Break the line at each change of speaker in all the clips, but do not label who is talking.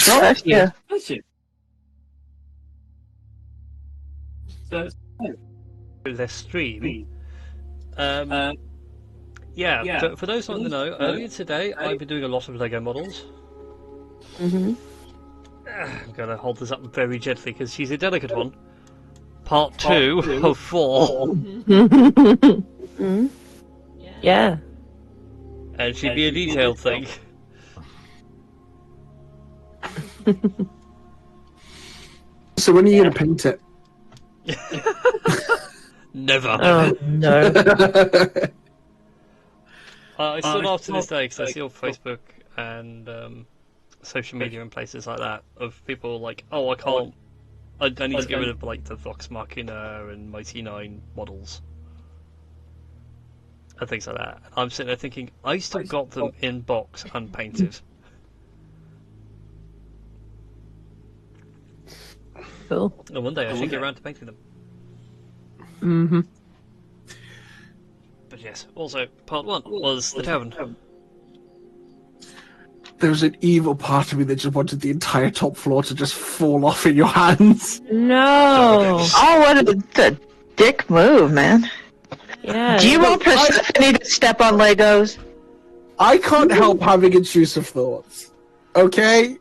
Bless you.
Their stream. Yeah, for those not in the know, earlier today I've been doing a lot of Lego models.
Mm-hmm.
I'm going to hold this up very gently because she's a delicate one. Part 2 of 4.
Mm-hmm. Yeah.
And she'd be a detailed thing.
So when are you going to paint it?
Never.
Oh, no.
I still after this day because I see on Facebook and social media and places like that of people like, oh, I can't. I need to get rid of like the Vox Machina and Mighty 9 models and things like that. I'm sitting there thinking, I still got them in box unpainted.
Cool.
And one day I should get around to painting them.
Mm-hmm.
But yes, also part 1 was the tavern.
There was an evil part of me that just wanted the entire top floor to just fall off in your hands.
No.
Oh, what a dick move, man.
Yeah.
Do you want Persephone to step on Legos?
I can't help having intrusive thoughts. Okay?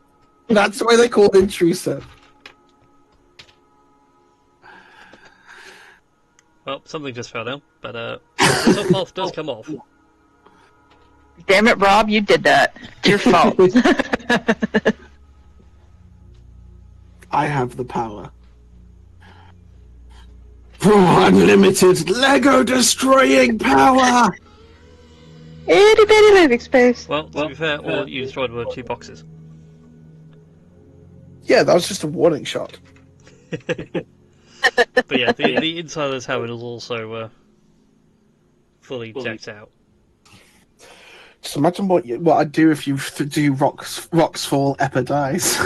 That's why they call it intrusive.
Well, something just fell down, but the top half does come off.
Damn it, Rob, you did that. It's your fault.
I have the power. Unlimited Lego destroying power!
Itty bitty living space.
Well, to be fair, all you destroyed were 2 boxes.
Yeah, that was just a warning shot.
But yeah, the inside of this tower is also fully decked out.
Just imagine what I'd do if you do rocks fall, Eppa dies.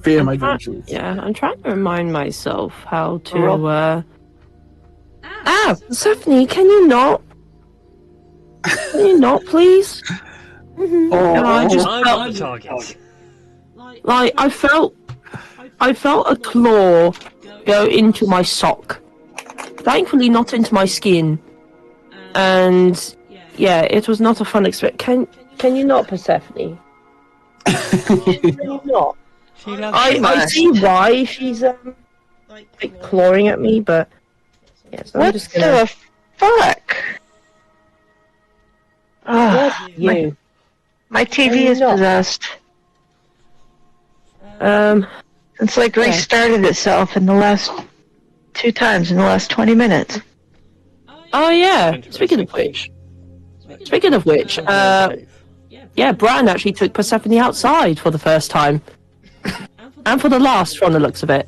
Fear my vengeance.
Yeah, I'm trying to remind myself how to, Stephanie, can you not? Can you not, please?
Oh,
I just
I'm
felt,
on the target.
like, I felt a claw go into my sock. Thankfully not into my skin. And yeah, it was not a fun experience. Can you not, Persephone? Can you not? I see why she's like clawing at me, but yeah, so I'm
What
just gonna.
the fuck?
You.
My TV is possessed. It's like restarted itself in the last 2 times in the last 20 minutes.
Oh yeah. Speaking of which, yeah, Brian actually took Persephone outside for the first time, and for the last, from the looks of it.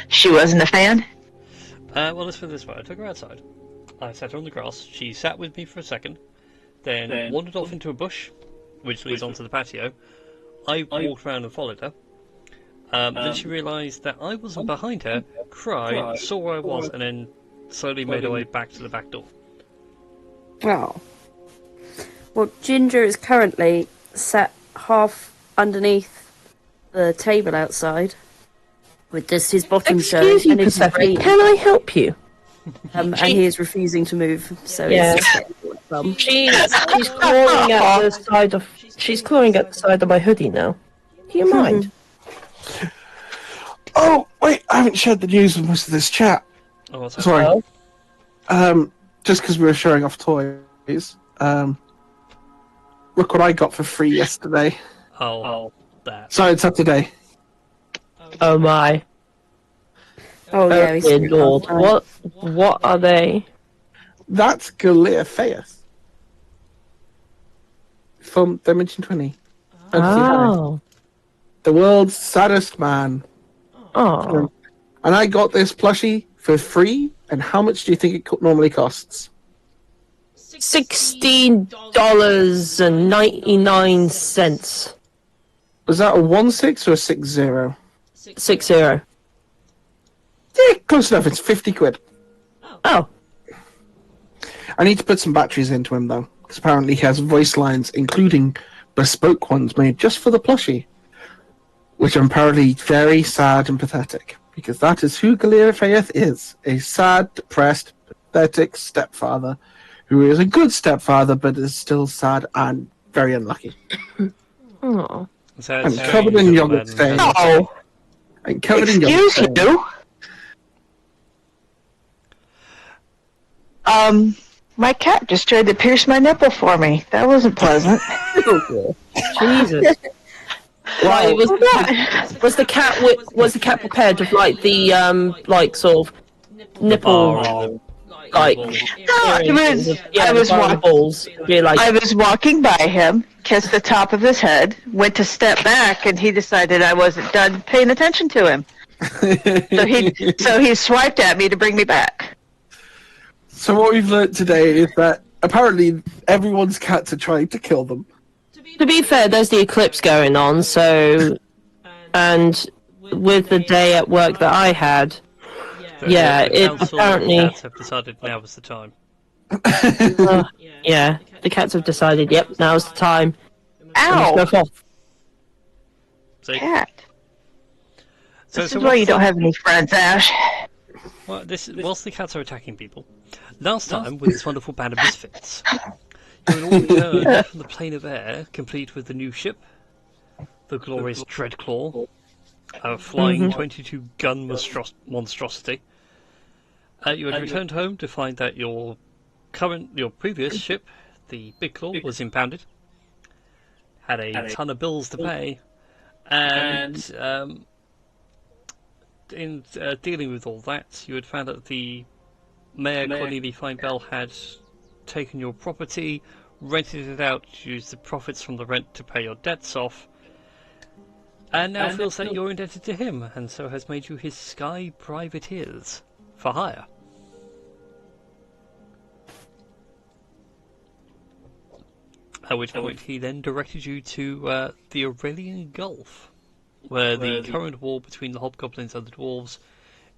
She wasn't a fan?
Well, let's put it this way. I took her outside. I sat her on the grass. She sat with me for a second, then wandered off into a bush, which leads onto the patio. I walked around and followed her. Then she realised that I wasn't behind her, cried, saw where I was, and then slowly made her way back to the back door.
Oh. Well, Ginger is currently sat half underneath the table outside, with just his bottom showing.
Excuse you,
and his
Persephone,
feet,
can I help you?
and he is refusing to move. So
Yeah.
it's
She's clawing at the side of. She's clawing at the side of my hoodie now. Do you mind?
Oh, wait, I haven't shared the news with most of this chat.
Oh, what's that?
Sorry. Just because we were showing off toys. Look what I got for free yesterday.
Oh, that.
Sorry, it's Saturday.
Oh my.
Oh yeah,
Oh dear Lord. What are they?
That's Goliatheus from Dimension 20.
Oh.
The world's saddest man.
Oh.
And I got this plushie for free. And how much do you think it normally costs?
$16.99.
Was that a 1-6 or a 6-0?
60.
Yeah, close enough. It's 50 quid.
Oh.
I need to put some batteries into him though, 'Cause apparently he has voice lines, including bespoke ones made just for the plushie, which are apparently very sad and pathetic, because that is who Galera Fayeth is, a sad, depressed, pathetic stepfather, who is a good stepfather, but is still sad and very unlucky.
Oh.
So
I'm
it's
covered in
strange,
yogurt
man.
stains.
No.
I'm covered in yogurt
Excuse
stains.
you. My cat just tried to pierce my nipple for me. That wasn't pleasant.
Jesus. Like, was the cat was the cat prepared with like the like sort of nipple
bar and
like
the
I was
balls be like
I was walking by him, kissed the top of his head, went to step back, and he decided I wasn't done paying attention to him. So he swiped at me to bring me back.
So what we've learnt today is that apparently everyone's cats are trying to kill them.
to be fair, there's the eclipse going on, so and with the day at work that I had, yeah,
the
it
council
apparently
cats have decided now is the time.
yeah, the cats have decided, yep, now's the time.
Ow!
Let's go off.
See?
Cat.
So,
This
so
is why you
what's
don't
the-
have any friends, Ash.
Well, whilst the cats are attacking people, last time with this wonderful band of misfits, you had all returned from the plane of air, complete with the new ship, the glorious Dreadclaw, a flying 22-gun monstrosity. You had returned home to find that your previous ship, the Big Claw, was impounded, had a ton of bills to pay, and in dealing with all that, you had found that the Mayor Cornelia Feinbell had taken your property, rented it out, used the profits from the rent to pay your debts off, and now feels that you're indebted to him, and so has made you his sky privateers for hire. At which point he then directed you to the Aurelian Gulf, where the current war between the hobgoblins and the dwarves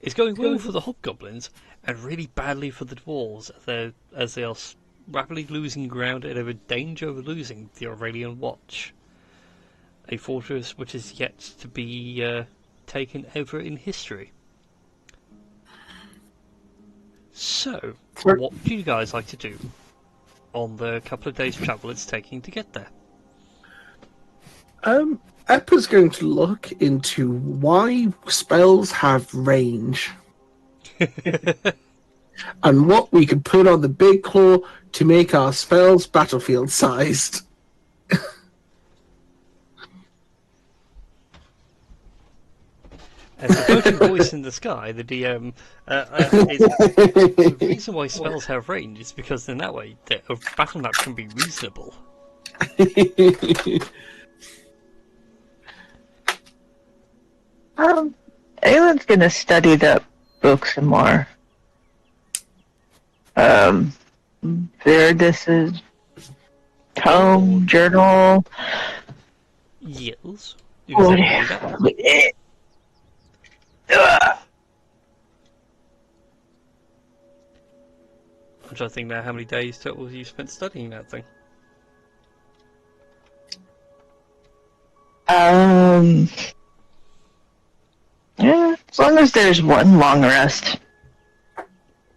is going well for the hobgoblins and really badly for the dwarves, as they are rapidly losing ground and are in danger of losing the Aurelian Watch, a fortress which is yet to be taken ever in history. So, what would you guys like to do on the couple of days' travel it's taking to get there?
Eppa's going to look into why spells have range and what we could put on the Big Claw to make our spells battlefield sized.
As the floating voice in the sky, the DM, the reason why spells have range is because in that way a battle map can be reasonable.
Aylin's gonna study the book some more. This tome, journal.
Yes. You can certainly do that. I'm trying to think now how many days total you spent studying that thing.
Yeah, as long as there's one long rest.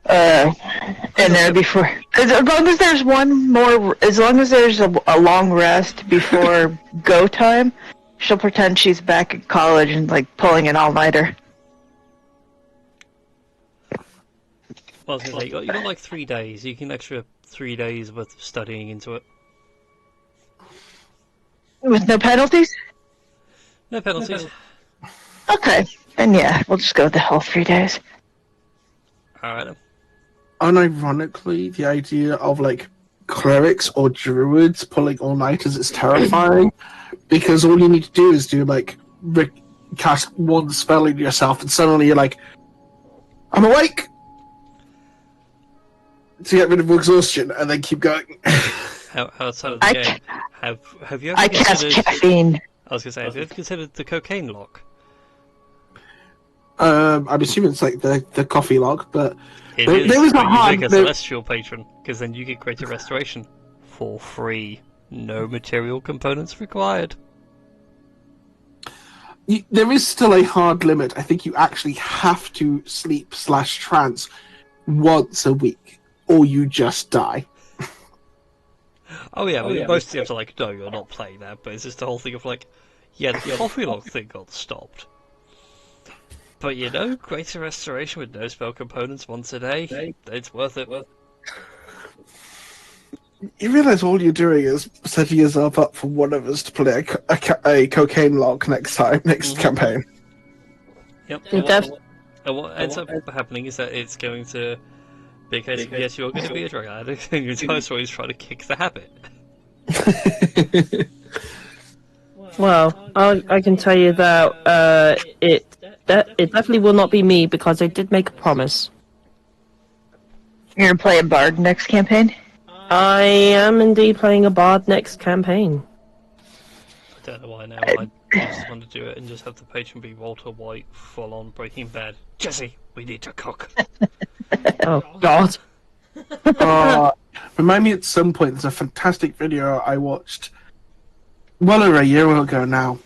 And there before, as long as there's one more, as long as there's a long rest before go time, she'll pretend she's back at college and like pulling an all-nighter.
Well, I was going to say, you got like 3 days. You can extra 3 days worth of studying into it.
With no penalties?
No penalties.
Okay, then yeah, we'll just go with the whole 3 days.
Alright then.
Unironically, the idea of like clerics or druids pulling all nighters is terrifying because all you need to do is do like cast one spell in yourself and suddenly you're like, I'm awake! To get rid of exhaustion and then keep going.
Outside of the game, have you ever
I cast
considered...
caffeine.
I was going to say, have you ever considered the cocaine lock?
I'm assuming it's like the coffee log, but
It
there
is,
was a
but you
hard...
make a celestial patron, because then you get greater restoration for free. No material components required.
There is still a hard limit. I think you actually have to sleep/trance once a week, or you just die.
Oh yeah, most teams are like, no, you're not playing that, but it's just the whole thing of like, yeah, the coffee log thing got stopped. But you know, greater restoration with no spell components once a day, it's worth it.
You realise all you're doing is setting yourself up for one of us to play a cocaine log next campaign.
Yep.
Def-
And what ends up happening is that it's going to be a case of, yes, you're going to be a drug addict, and your entire story is trying to kick the habit.
Well, I can tell you that it definitely will not be me because I did make a promise.
You're gonna play a bard next campaign?
I am indeed playing a bard next campaign.
I don't know why now. I just want to do it and just have the patron be Walter White, full on Breaking Bad. Jesse, we need to cook.
Oh God!
Remind me at some point. There's a fantastic video I watched well over a year ago now,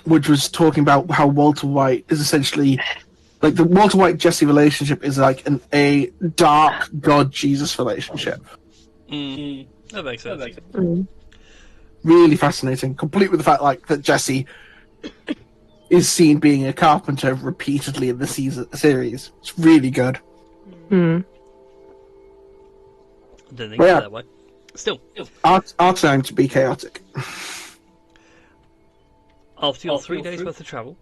which was talking about how Walter White is essentially like the Walter White Jesse relationship is like a dark God Jesus relationship.
That makes sense.
Really fascinating, complete with the fact like that Jesse is seen being a carpenter repeatedly in the series. It's really good.
I didn't think of it that way. Still.
Our time to be chaotic.
After your 3 days worth of travel,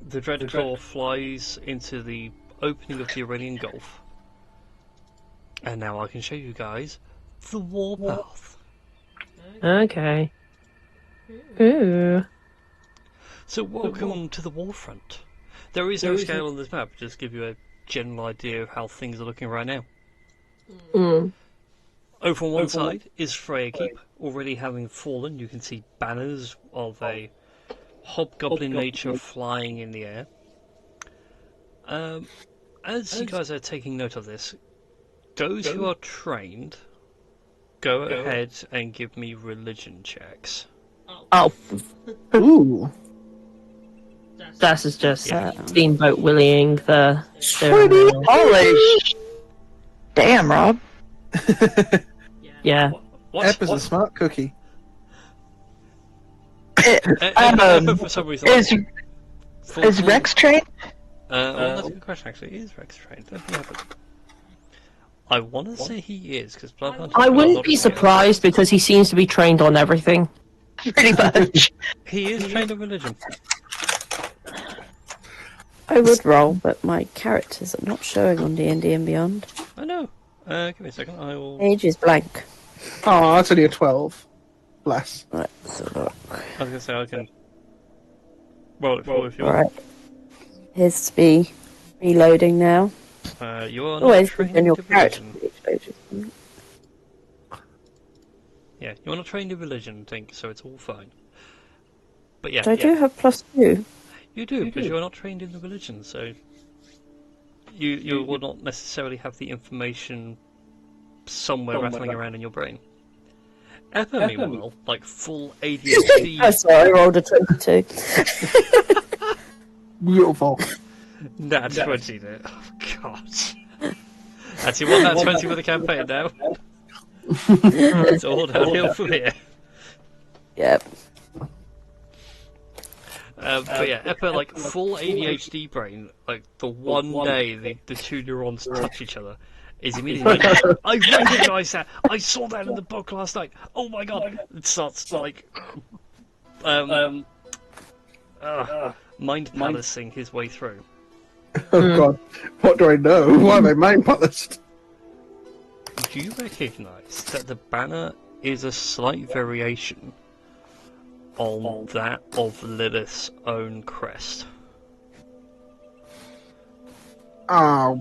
the Dreadclaw flies into the opening of the Aurelian Gulf. And now I can show you guys the warpath.
Okay. Ooh.
So welcome to the warfront. There is no scale on this map, just give you a general idea of how things are looking right now. Over on one side is Freya Keep, already having fallen. You can see banners of a hobgoblin nature flying in the air. As you guys are taking note of this, those who are trained, go ahead and give me religion checks.
Oh,
Ooh.
that is just Steamboat Willying the.
Holy damn, Rob.
Yeah.
Ep is a smart cookie.
For some reason,
Is Rex trained?
Well, that's a good question, actually. Is Rex trained? Let me have a look. I want to say he is, because
I wouldn't be surprised because he seems to be trained on everything.
Pretty much.
He is trained in religion.
I would roll, but my characters are not showing on D&D and Beyond.
I know. Give me a second. I will.
Age is blank.
Oh, that's only a 12. Bless.
Let's have a look.
I was going to say I can roll it for if you want.
Alright. Here's to be reloading now.
You are not
Always
trained
in
in
your character.
religion. Yeah, you're not trained in religion, I think, so it's all fine. But yeah,
I do have +2.
You do, but you're not trained in the religion, so you will not necessarily have the information somewhere rattling around in your brain. Eppa, meanwhile, like full ADHD.
Oh, sorry, I rolled a 22.
Beautiful.
Nat 20 there. Oh, God. Actually, what Nat 20 for the campaign now? It's all downhill from here.
Yep.
But yeah, Eppa, like, full ADHD brain, like, the one day the two neurons touch each other, is immediately like, I recognise that! I saw that in the book last night! Oh my god! It starts, like, mind palacing his way through.
Oh god. What do I know? Why am I mind palaced?
Do you recognise that the banner is a slight variation on that of Lilith's own crest?
Oh.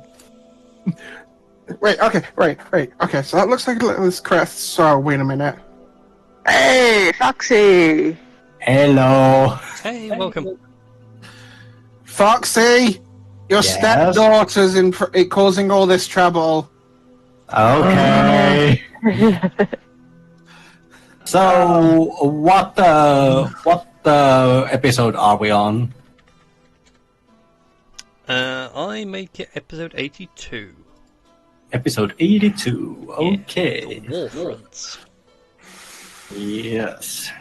Wait, okay, right. Okay, so that looks like this crest, so wait a minute.
Hey, Foxy!
Hello.
Hey, welcome.
Foxy! Your
Yes?
stepdaughter's causing all this trouble.
Okay. So, what episode are we on?
I make it episode 82.
Episode 82. Okay.
Yeah, the Warfronts.
Yes.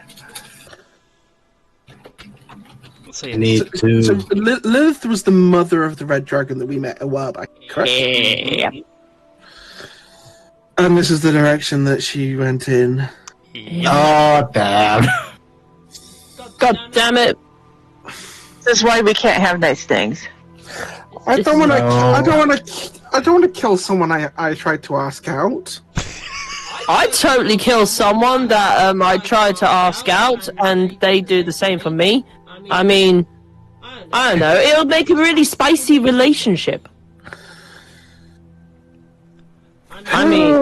So,
I
yeah,
need to.
So Lilith was the mother of the red dragon that we met a while back, correct?
Yeah.
And this is the direction that she went in.
Oh, damn.
God damn it!
This is why we can't have nice things.
I don't want to.
No.
I don't want to kill someone I tried to ask out.
I'd totally kill someone that I tried to ask out, and they do the same for me. I mean, I don't know. It'll make a really spicy relationship. I mean,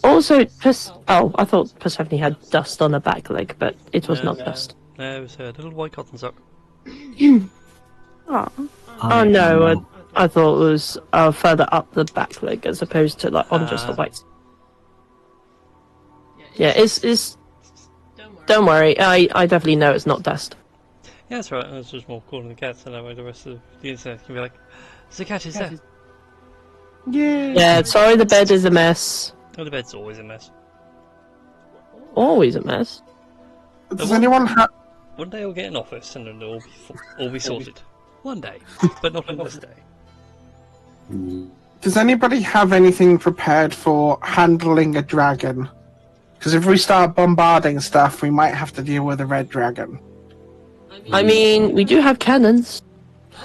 also, I thought Persephone had dust on her back leg, but it was not dust.
No, it was a little white cotton sock.
Oh no, I thought it was further up the back leg as opposed to like on just the white. Yeah, it's. Don't worry, I definitely know it's not dust.
Yeah, that's right. That's just more calling the cats, and that way the rest of the internet can be like, "The cat is there."
Yeah.
Yeah, sorry, the bed is a mess.
Oh, the bed's always a mess.
Always a mess.
Does anyone have?
One day I'll get an office, and it'll all be sorted. One day, but not on this day.
Does anybody have anything prepared for handling a dragon? Because if we start bombarding stuff, we might have to deal with a red dragon.
I mean, we do have cannons.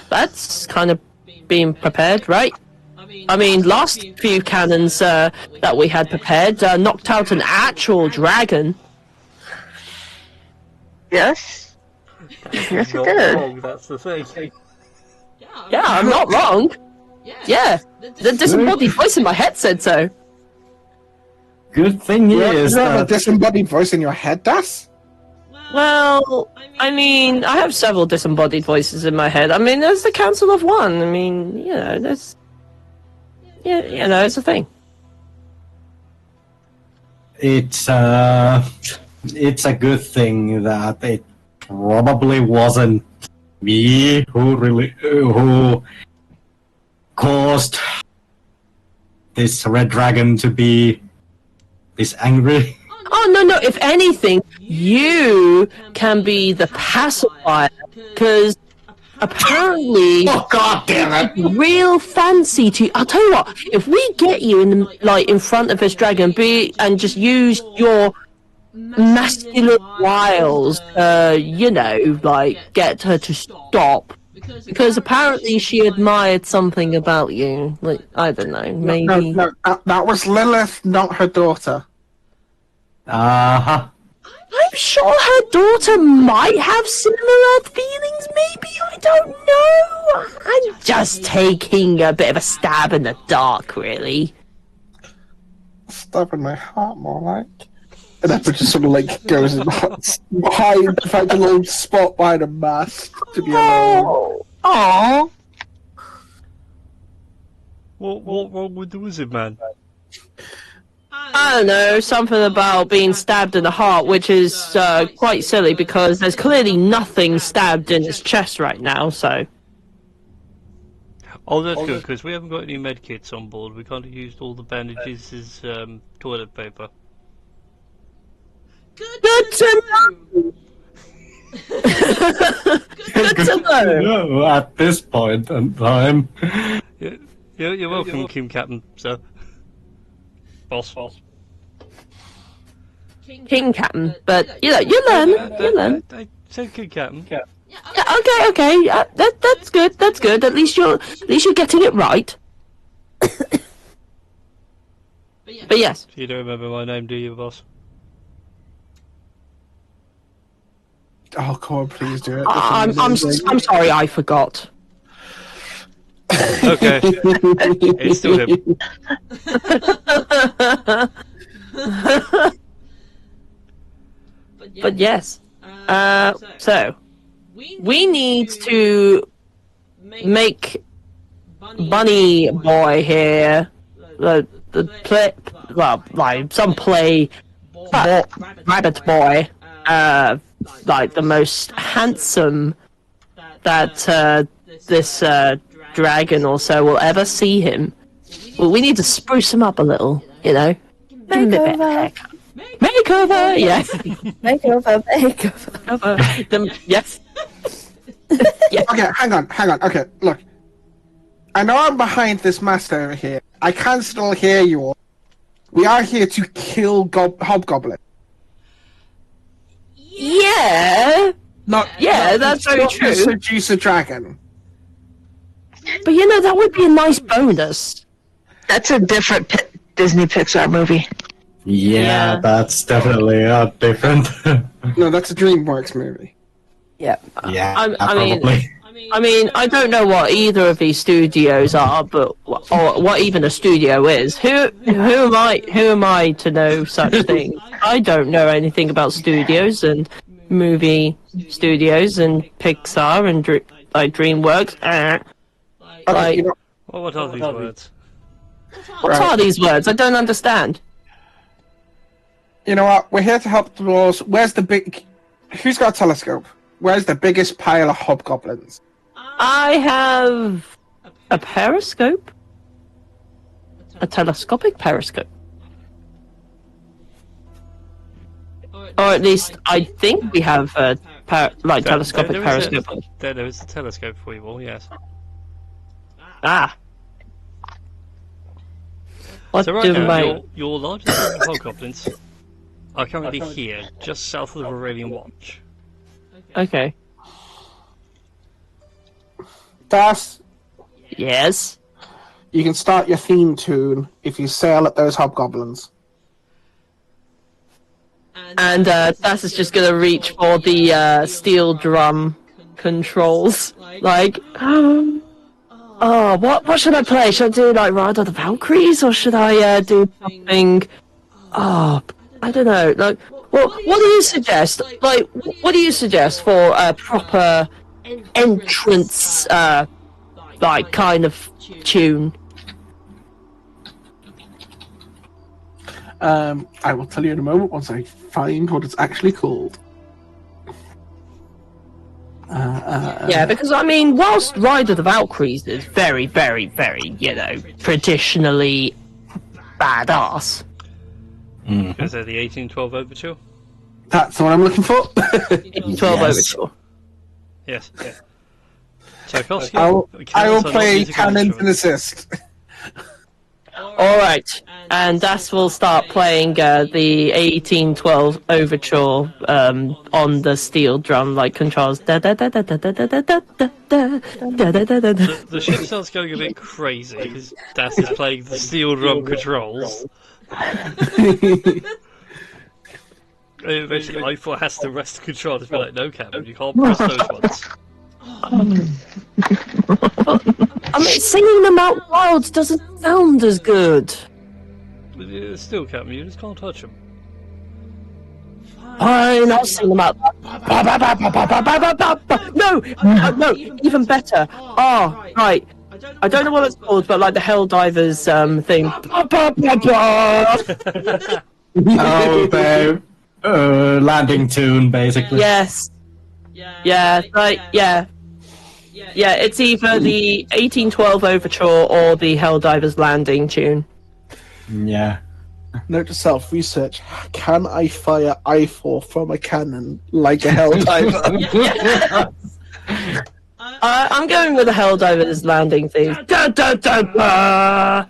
That's kind of being prepared, right? I mean, last few cannons that we had prepared knocked out an actual dragon.
Yes? Yes, it
Not
did.
wrong, that's the thing.
Yeah, I'm not wrong. Yeah, the disembodied voice in my head said so.
Good thing
You
is
have a
that
disembodied voice in your head, Das?
Well, I mean, I have several disembodied voices in my head. I mean, there's the Council of One. I mean, you know, there's... Yeah, you know, it's a thing.
it's a good thing that it probably wasn't me who caused this red dragon to be this angry.
Oh, no, if anything, you can be the pacifier, because apparently...
Oh, god damn it!
Real fancy to... I'll tell you what, if we get you in front of this dragon, and just use your masculine wiles, you know, like, get her to stop. Because apparently she admired something about you. Like, I don't know, maybe...
No, that was Lilith, not her daughter.
Uh-huh.
I'm sure her daughter might have similar feelings, maybe, I don't know. I'm just taking a bit of a stab in the dark, really.
Stab in my heart, more like. And Emma just sort of like goes and hides, finds a little spot behind a mask to be alone.
Aww.
What wrong with the wizard man?
I don't know, something about being stabbed in the heart, which is quite silly because there's clearly nothing stabbed in his chest right now, so...
Oh, that's good, because we haven't got any medkits on board. We kind of used all the bandages as toilet paper.
Good to know! Good to know!
No, at this point in time.
You're welcome, Kim Captain, sir. Boss.
King Captain, but you know, you learn.
I said King Captain.
Yeah, okay. That's good. At least you're getting it right. But yes.
You don't remember my name, do you, boss?
Oh, God, please do it.
I'm sorry, I forgot.
Okay. It's still him.
But yes. So we need to make Bunny Boy here, the some play Rabbit Boy, like the most handsome that this dragon or so will ever see him. Well, we need to spruce him up a little, you know. Give him a bit of a haircut. Makeover, yes. Makeover. Yes. Yeah.
Okay, hang on. Okay, look. I know I'm behind this mast over here. I can still hear you all. We are here to kill Hobgoblin.
Yeah. That's very
not
true.
to seduce a dragon.
But you know, that would be a nice bonus.
That's a different Disney Pixar movie.
Yeah, that's definitely different.
No, that's a DreamWorks movie.
Yeah.
Yeah,
I
probably.
mean, I don't know what either of these studios are, but or what even a studio is. Who am I to know such things? I don't know anything about studios and movie studios and Pixar and like DreamWorks.
Okay, you know,
Well, what are these words?
What are these words? I don't understand.
you know what? We're here to help the dwarves. Where's the big... Who's got a telescope? Where's the biggest pile of hobgoblins?
I have a periscope. A telescopic periscope. Or at least I think we have a telescopic periscope.
There is a telescope for you all, yes.
Ah. What
So right
do
now,
my...
your largest group of hobgoblins are currently here, just south of the Aurelian Watch.
Okay.
Das,
Yes.
you can start your theme tune if you sail at those hobgoblins.
And Das is just gonna reach for the steel drum controls. Like, oh, what should I play? Should I do like Ride of the Valkyries, or should I do something? Oh, I don't know. Like, what do you suggest? Like, what do you suggest for a proper entrance, like kind of tune?
I will tell you in a moment once I find what it's actually called.
Yeah, because I mean, whilst Ride of the Valkyries is very, very, very, you know, traditionally badass.
Is there the 1812 Overture?
That's what I'm looking for.
12
Yes.
Overture.
Yes. Yeah. Tchaikovsky.
I will
cannons are not
play
musical
cannons and
instruments.
assist.
Alright, and Das will start playing the 1812 Overture on the steel drum, like controls. Da da da da da da da da da da da da da da da.
The ship starts going a bit crazy because Das is playing the steel drum controls. Eventually, I4 has to rest the control to be like, no, Cameron, you can't press those ones.
I mean, singing them out loud doesn't sound as good.
But still, Cameron, you just can't touch them.
Fine, I'll sing them out. No, no, even better. Oh, right. I don't know what it's called, but like the Helldivers thing.
Oh, the landing tune, basically.
Yes. Yeah, like, yeah. Yeah, it's either the 1812 Overture or the Helldivers Landing tune.
Yeah.
Note to self: research. Can I fire I4 from a cannon like a helldiver?
I'm going with the Helldivers Landing theme. Da da da da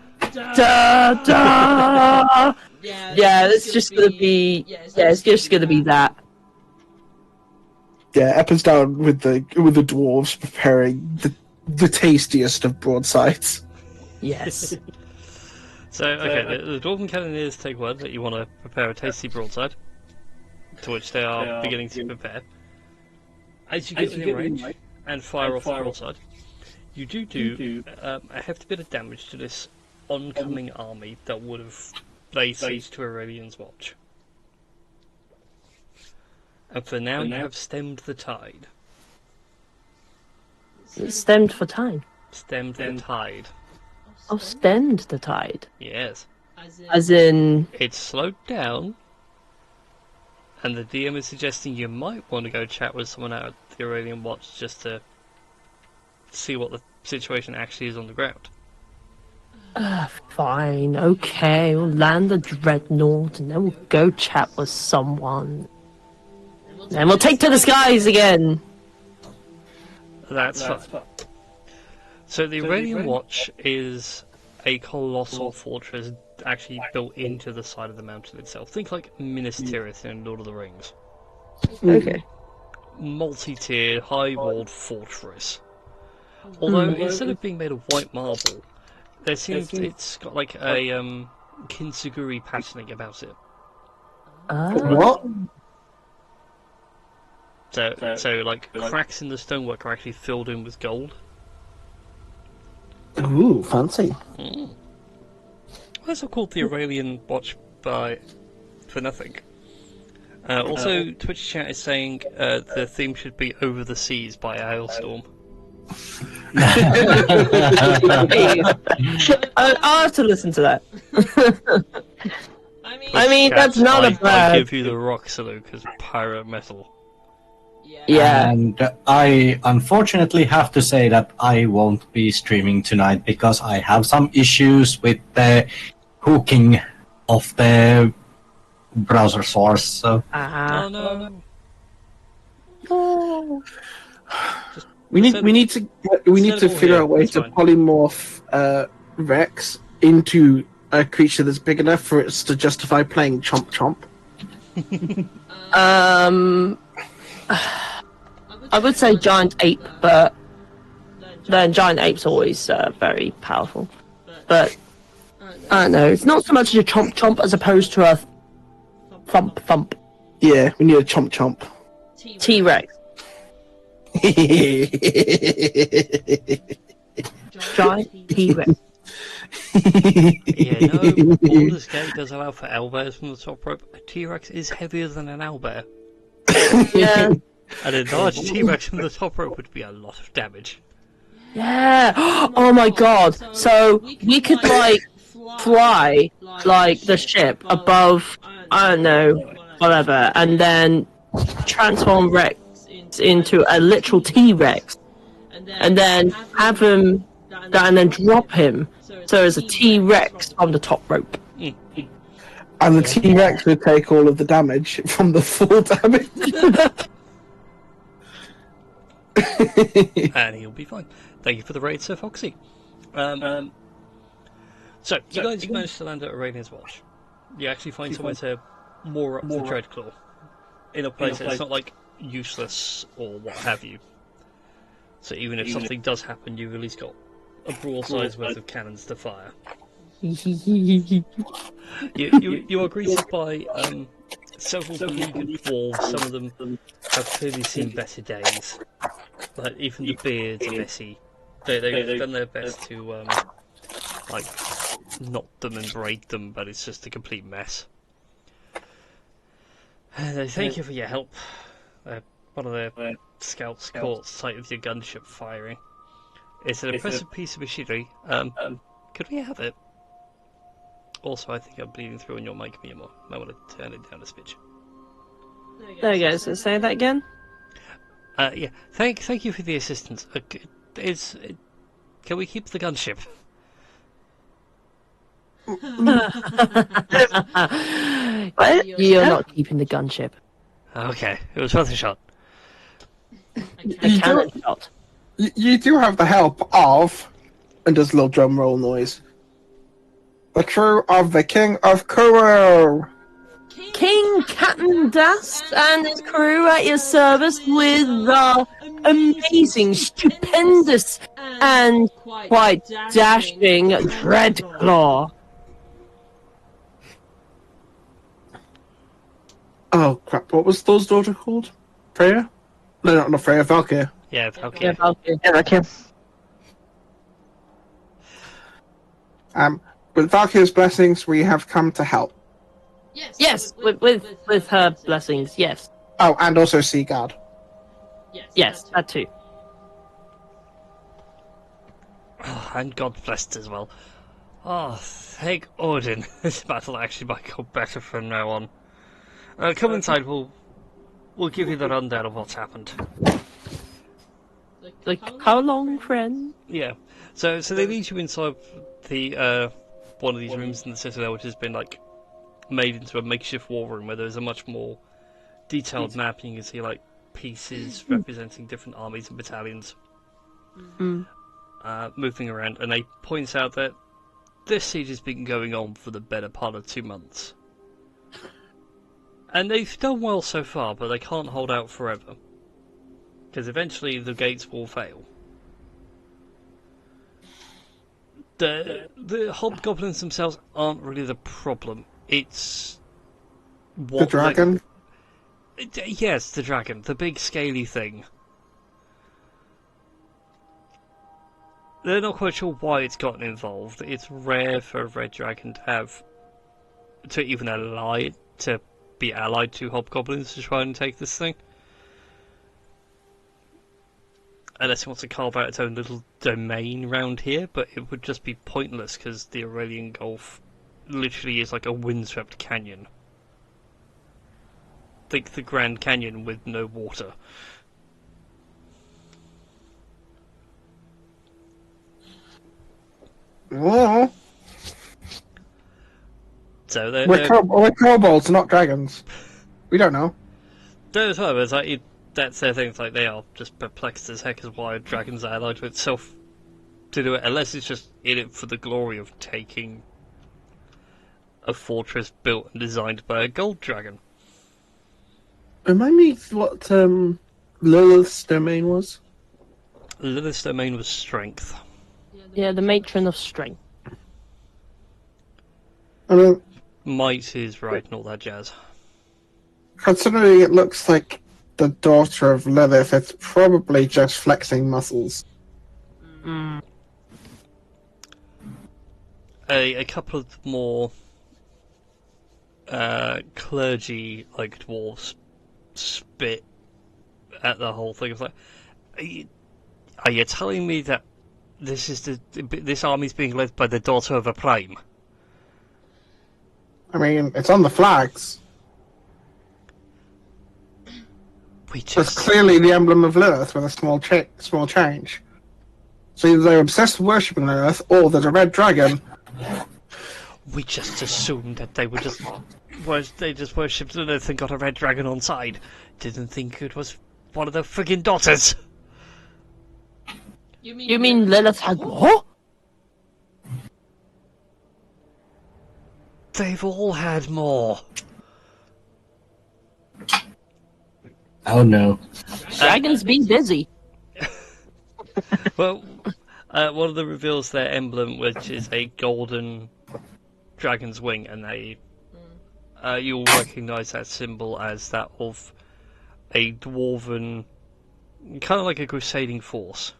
da da. Yeah, it's just gonna be. Yeah, it's just gonna be that.
Yeah, Eppa's down with the dwarves preparing the tastiest of broadsides.
Yes.
So, okay, the Dwarven Cannoneers take word that you want to prepare a tasty broadside, to which they are beginning to prepare. As you get within range and fire off the broadside, you do a hefty bit of damage to this oncoming army that would have laid siege to Aurelian's Watch. And for now, you have stemmed the tide.
Stemmed for time.
Stemmed the tide.
Oh, stemmed the tide.
Yes.
As in,
It's slowed down, and the DM is suggesting you might want to go chat with someone out at the Aurelian Watch just to see what the situation actually is on the ground.
fine, okay, we'll land the dreadnought and then we'll go chat with someone. Then we'll take to the skies again.
That's fine. So the Aurelian Watch is a colossal fortress actually built into the side of the mountain itself. Think like Minas Tirith in Lord of the Rings.
Okay.
Multi-tiered, high-walled fortress. Although instead of being made of white marble, it's got like a kintsugi patterning about it.
What?
So like cracks in the stonework are actually filled in with gold.
Ooh, fancy.
Why is it called the Aurelian Watch for nothing? Also, Twitch chat is saying the theme should be Over the Seas by Hailstorm.
I'll have to listen to that. I mean, that's not a
I
bad.
give you the rock salute because pirate metal.
Yeah.
And I unfortunately have to say that I won't be streaming tonight because I have some issues with the hooking of the browser source. So
Oh no!
We need to figure out a way to
fine.
polymorph Rex into a creature that's big enough for it to justify playing Chomp Chomp.
I would say giant ape, but then giant ape's always very powerful. But I don't know. It's not so much a chomp chomp as opposed to a thump thump.
Yeah, we need a Chomp Chomp.
T-Rex. Giant T-Rex.
Yeah, no, Baldur's Gate does allow for owlbears from the top rope. A T-Rex is heavier than an owlbear.
Yeah.
And a large T-Rex from the top rope would be a lot of damage.
Yeah. Oh my god. So we could like fly like the ship above, I don't know, whatever, and then transform Rex into a literal T-Rex, and then have him, and then drop him. So as a T-Rex on the top rope.
And the T-Rex would take all of the damage from the full damage.
And he'll be fine. Thank you for the raid, Sir Foxy. So, you guys managed to land at Aurelian's Watch. You actually find somewhere to moor up the Dreadclaw. In a place that's not, like, useless or what have you. So even if something does happen, you've at least got a broadside's worth of cannons to fire. You are greeted by several beleaguered dwarves. Some of them have clearly seen better days. Like, even the beards are messy. They've done their best to, like, knot them and braid them, but it's just a complete mess. They thank you for your help. One of their scouts caught sight of your gunship firing. It's an impressive piece of machinery. Could we have it? Also, I think I'm bleeding through on your mic, Miyamo. I want to turn it down a smidge.
There you go. So say that again.
Yeah. Thank you for the assistance. Can we keep the gunship?
What? You're not keeping the gunship.
Okay, it was worth a shot.
A cannon shot.
You do have the help of, and does a little drum roll noise, the crew of the King of Kuru.
King Captain Dust and his crew at your service with amazing, stupendous, and quite dashing Dreadclaw.
Oh crap! What was those daughter called? Freya? No, not Freya. Valkyria.
Yeah, okay.
Yeah, Valkyrie.
Yeah, okay.
With Valkyria's blessings, we have come to help.
Yes, with her blessings, yes.
Oh, and also Seaguard.
Yes, that too.
Oh, and God blessed as well. Oh, thank Odin. This battle actually might go better from now on. Come inside, we'll give you the rundown of what's happened.
Like, how long, friend?
Yeah. So they lead you inside the one of these rooms in the citadel, which has been like made into a makeshift war room, where there's a much more detailed map. You can see like pieces representing different armies and battalions moving around, and they point out that this siege has been going on for the better part of 2 months. And they've done well so far, but they can't hold out forever. Because eventually the gates will fail. The hobgoblins themselves aren't really the problem. It's
The dragon?
Yes, the dragon. The big scaly thing. They're not quite sure why it's gotten involved. It's rare for a red dragon to even be allied to hobgoblins to try and take this thing. Unless it wants to carve out its own little domain round here, but it would just be pointless because the Aurelian Gulf literally is like a windswept canyon. Think the Grand Canyon with no water.
Well,
So
we're kobolds, not dragons. We don't know.
That's why it's like that's their thing. It's like they are just perplexed as heck as why dragons are allied to itself to do it, unless it's just in it for the glory of taking a fortress built and designed by a gold dragon.
Remind me what Lilith's domain was.
Lilith's domain was strength.
Yeah, the matron of strength.
I mean,
Might is right and all that jazz.
considering it looks like the daughter of Lilith, it's probably just flexing muscles.
A couple of more clergy like dwarves spit at the whole thing. It's like, are you telling me that this army's being led by the daughter of a prime?
I mean, it's on the flags. It's clearly the emblem of Lilith with a small change. So either they're obsessed with worshipping Lilith, or there's a red dragon.
We just assumed that they just worshipped Lilith and got a red dragon on side. Didn't think it was one of the friggin' daughters.
You mean Lilith had what?
They've all had more.
Oh no.
Dragons be busy.
Well, one of them reveals their emblem, which is a golden dragon's wing, and you'll recognise that symbol as that of a dwarven, kind of like a crusading force,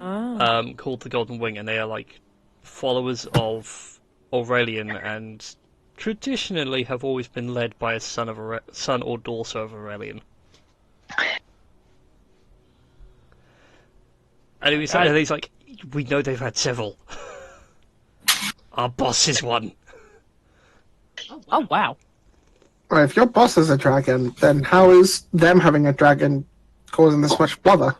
called the Golden Wing, and they are like followers of Aurelian, and traditionally have always been led by a son or daughter of Aurelian. And he's like, we know they've had several. Our boss is one.
Oh, wow.
Well, if your boss is a dragon, then how is them having a dragon causing this much bother?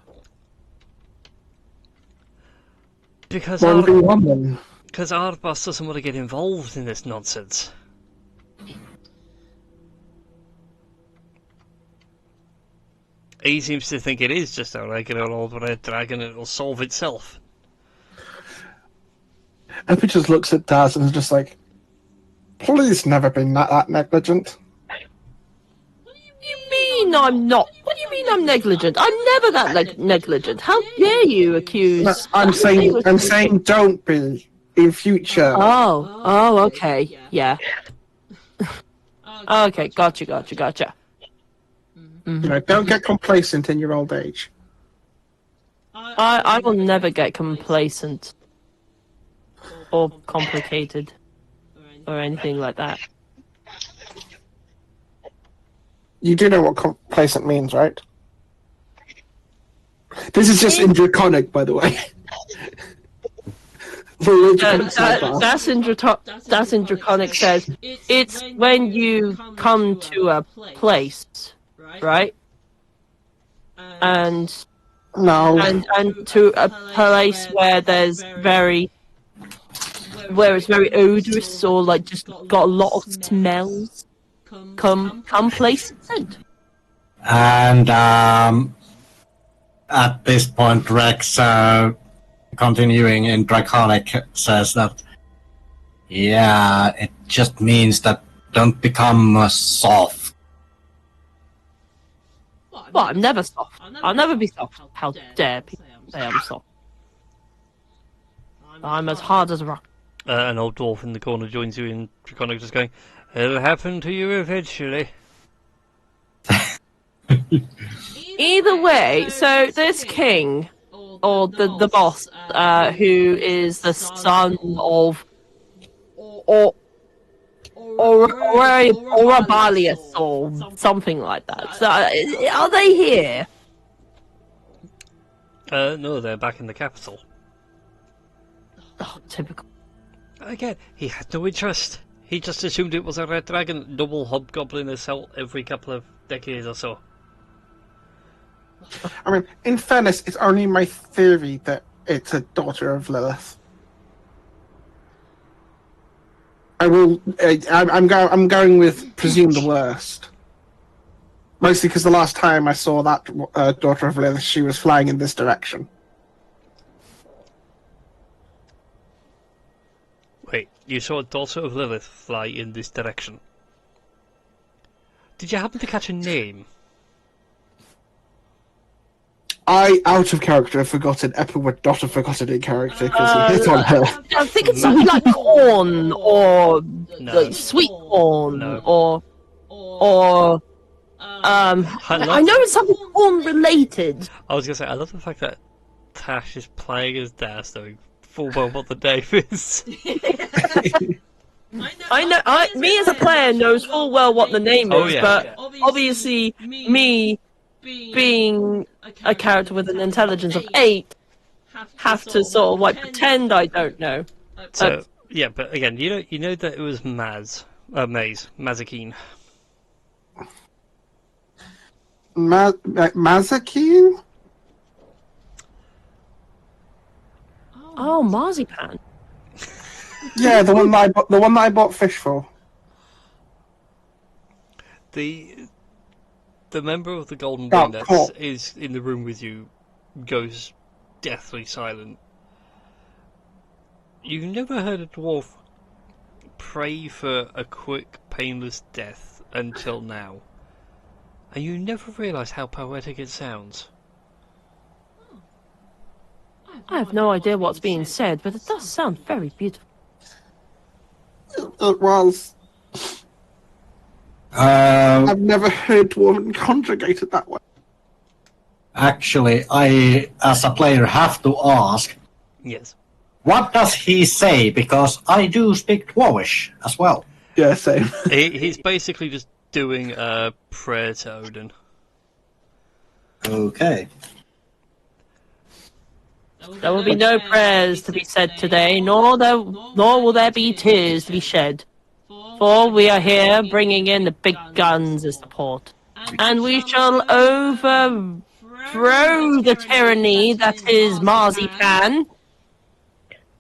Because
1v1 then.
Because our boss doesn't want to get involved in this nonsense. He seems to think it is just a regular old red dragon and it'll solve itself.
And he just looks at Daz and is just like, please never be that negligent.
What do you mean I'm not? What do you mean I'm negligent? I'm never that negligent. How dare you accuse...
No, I'm saying don't be in future.
Oh, okay. Yeah. Okay, gotcha.
You know, don't get complacent in your old age.
I will never get complacent or complicated or anything like that.
You do know what complacent means, right? This is just in Draconic, by the way. Religion sidebar.
That's in Draconic says it's when you come to a place, right? And
No.
and to a place where there's where it's very odorous or like just got a lot of smells. Come place scent.
And at this point, Rex, continuing in Draconic, says that, yeah, it just means that don't become soft.
Well, I'm never soft. I'll never be soft. How dare people say I'm soft? I'm as hard as a rock.
An old dwarf in the corner joins you in Draconic, just going, "It'll happen to you eventually."
Either way, so this king, or the boss, who is the son of or Abalius or something like that. So, are they here?
No, they're back in the capital.
Oh, typical.
Again, he had no interest. He just assumed it was a red dragon, double hobgoblin assault every couple of decades or so.
I mean, in fairness, it's only my theory that it's a daughter of Lilith. I'm going with presume the worst. Mostly because the last time I saw that daughter of Lilith, she was flying in this direction.
Wait, you saw a daughter of Lilith fly in this direction? Did you happen to catch a name?
I, out of character, have forgotten. Eppa would not have forgotten in character because he hit on her.
I think it's something like corn or
No.
like sweet corn
No.
or I know it's something corn related.
I was gonna say, I love the fact that Tash is playing as Daz, knowing full well what the name is.
Me as a player knows full well what the name
Oh,
is,
yeah.
but obviously me being a character with an intelligence of 8 have to sort of like pretend I don't know.
So yeah, but again, you know that it was Mazakeen.
Mazakeen?
Oh, marzipan.
Yeah, the one that I bought fish for.
The member of the Golden
Oh,
Wing that
cool.
is in the room with you goes deathly silent. You've never heard a dwarf pray for a quick, painless death until now. And you never realise how poetic it sounds.
I have no idea what's being said, but it does sound very beautiful.
It was. I've never heard dwarven conjugated that way.
Actually, I, as a player, have to ask,
Yes.
what does he say? Because I do speak Dwarvish as well.
Yeah, same.
He's basically just doing a prayer to Odin.
Okay.
There will be no prayers to be said today, nor will there be tears to be shed. For we are here bringing in the big guns as support. And we shall overthrow the tyranny that is Marzipan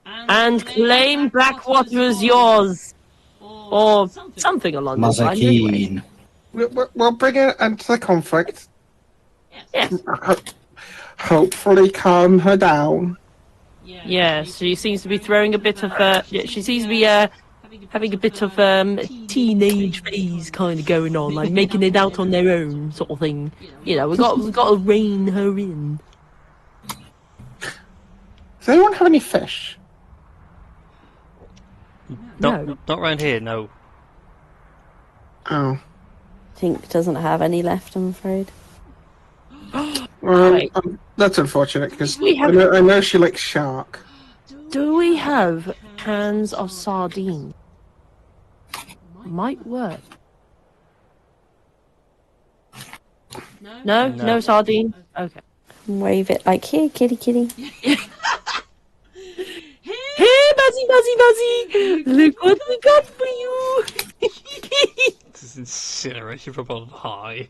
and claim back what was yours. Or something along those lines. Anyway.
Mazakeen.
We'll bring an end to the conflict.
Yes.
Hopefully calm her down.
Yes, she seems to be throwing a bit of she seems to be having a bit of teenage phase kind of going on, like making it out on their own sort of thing. You know, we've got to rein her in.
Does anyone have any fish?
No.
Not around here, no.
Oh.
Tink doesn't have any left, I'm afraid.
Well,
Right.
that's unfortunate because
We have-
I know she likes shark.
Do we have cans of sardine? Might work. No sardine. Okay.
Wave it like, here, kitty, kitty.
Here, Muzzy! Look what we got for you!
This is incineration from on high.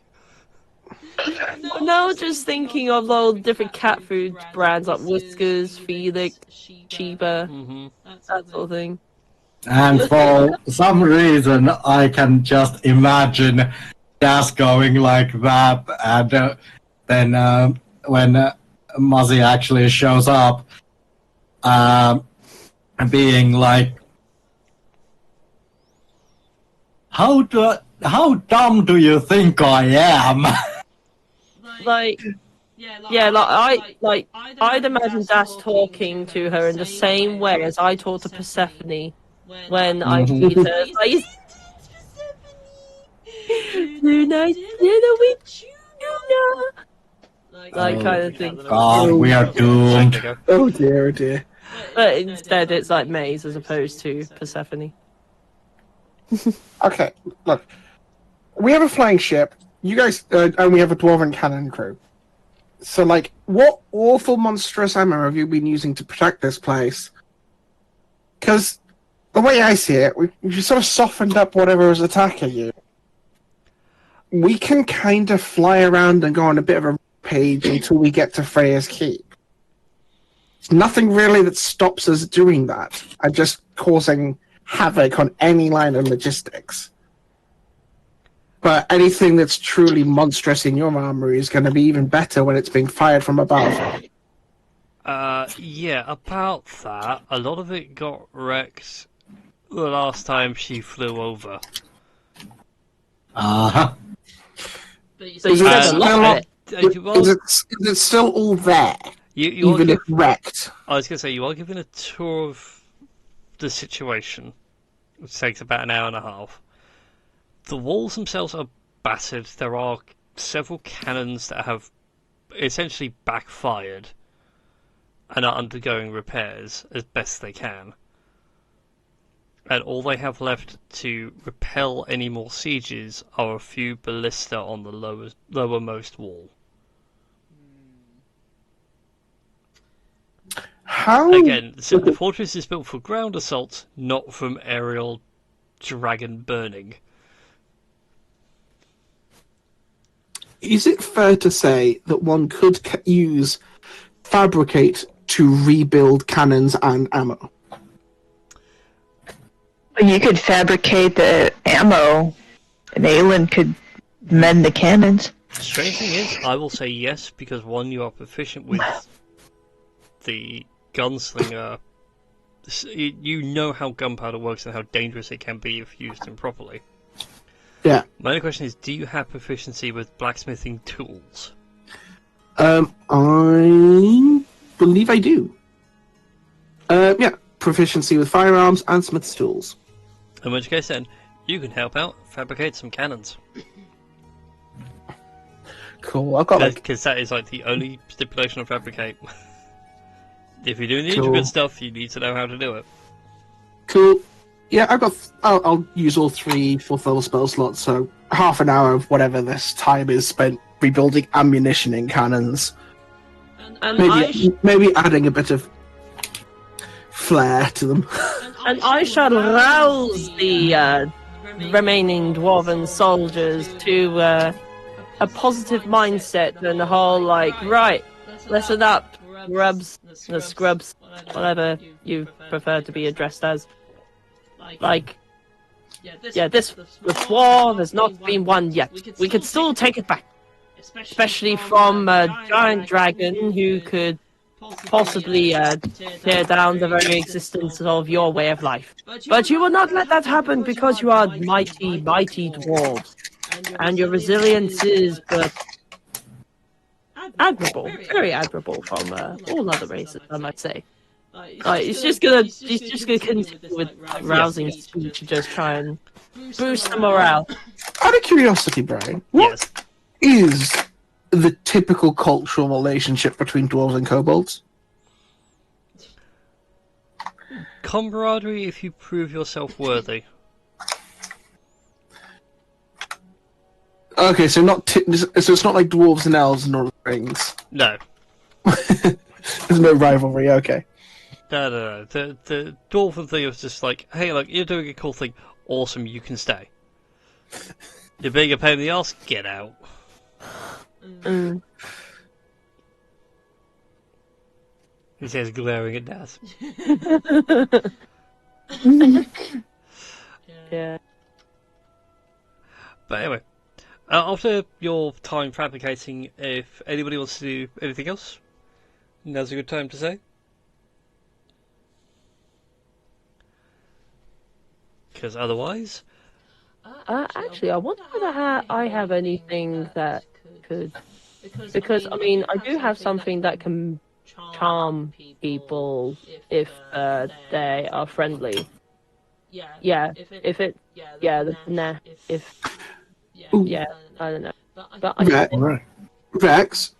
No, just thinking of all the different cat food brands like Whiskers, Felix, Sheba,
Mm-hmm.
that sort of thing.
And for some reason, I can just imagine Jazz going like that, and then when Muzzy actually shows up, being like, how dumb do you think I am?
Like, yeah, I'd imagine Dash talking to her in the same way as I talk to Persephone when I meet her. It's like, tonight, dinner with Tuna. Like, kind of thing.
God, we are doomed.
Oh dear, oh dear.
But instead, it's like Maze as opposed to Persephone.
Okay, look. We have a flying ship. You guys, and we have a dwarven cannon crew. So, like, what awful monstrous ammo have you been using to protect this place? Because the way I see it, we sort of softened up whatever was attacking you. We can kind of fly around and go on a bit of a page until we get to Freya's Keep. There's nothing really that stops us doing that. I'm just causing havoc on any line of logistics. But anything that's truly monstrous in your armory is going to be even better when it's being fired from above.
Yeah, about that, a lot of it got wrecked the last time she flew over.
Uh-huh.
So you said a lot of it.
Is it still all there,
You
even if wrecked?
I was going to say, you are given a tour of the situation, which takes about an hour and a half. The walls themselves are battered. There are several cannons that have essentially backfired and are undergoing repairs as best they can. And all they have left to repel any more sieges are a few ballista on the lowermost wall.
How?
Again, so the fortress is built for ground assault, not from aerial dragon burning.
Is it fair to say that one could use fabricate to rebuild cannons and ammo?
You could fabricate the ammo, and Aelin could mend the cannons.
Strange thing is, I will say yes, because one, you are proficient with the gunslinger. You know how gunpowder works and how dangerous it can be if used improperly.
Yeah.
My only question is, do you have proficiency with blacksmithing tools?
I believe I do. Yeah, proficiency with firearms and smith's tools.
In which case then, you can help out, fabricate some cannons.
Cool, I've got like...
Because that is like the only stipulation on fabricate. If you're doing the
Cool.
intricate stuff, you need to know how to do it.
Cool. Yeah, I've got... I'll use all 3 full spell slots, so half an hour of whatever this time is spent rebuilding ammunition in cannons.
And
Maybe adding a bit of flair to them.
I shall rouse the remaining dwarven soldiers to a positive mindset and the whole, like, right, listen up, scrubs, whatever you prefer to be addressed as. Like, yeah, this war, there's not been one yet. We could still take it back. Especially from a giant dragon who could possibly tear down the very existence of your way of life. But you will not let that happen because you are mighty, mighty dwarves. And your resilience is admirable, very admirable from all other races, I might say. He's just gonna continue with rousing speech and just try and boost the morale.
Out of curiosity, Brian, what is the typical cultural relationship between dwarves and kobolds?
Camaraderie if you prove yourself worthy.
Okay, so so it's not like dwarves and elves and Lord of the Rings.
No.
There's no rivalry. Okay.
No. The dwarven thing was just like, hey, look, you're doing a cool thing. Awesome, you can stay. You're being a pain in the ass. Get out.
Mm.
He says, glaring at Daz.
Yeah.
But anyway, after your time fabricating, if anybody wants to do anything else, now's a good time to say. Because otherwise...
Actually, I wonder whether I have anything that could... Because, I mean, I do have something that can charm people if they are friendly. Yeah, if it... Yeah, if...
Ooh.
Yeah, I don't know. But I
Right. Rex,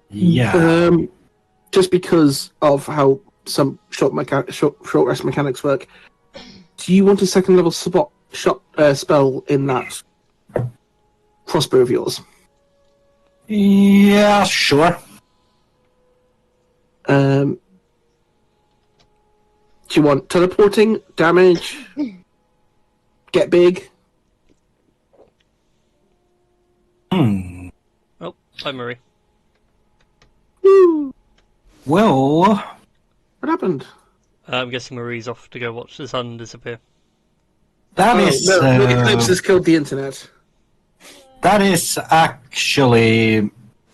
Yeah.
just because of how some short rest mechanics work, do you want a second level spell in that crossbow of yours?
Yeah, sure.
Do you want teleporting, damage, get big?
Hmm.
Oh, hi Marie.
Woo.
Well,
What happened?
I'm guessing Marie's off to go watch the sun disappear.
that is
no, the eclipse has killed the internet.
that is actually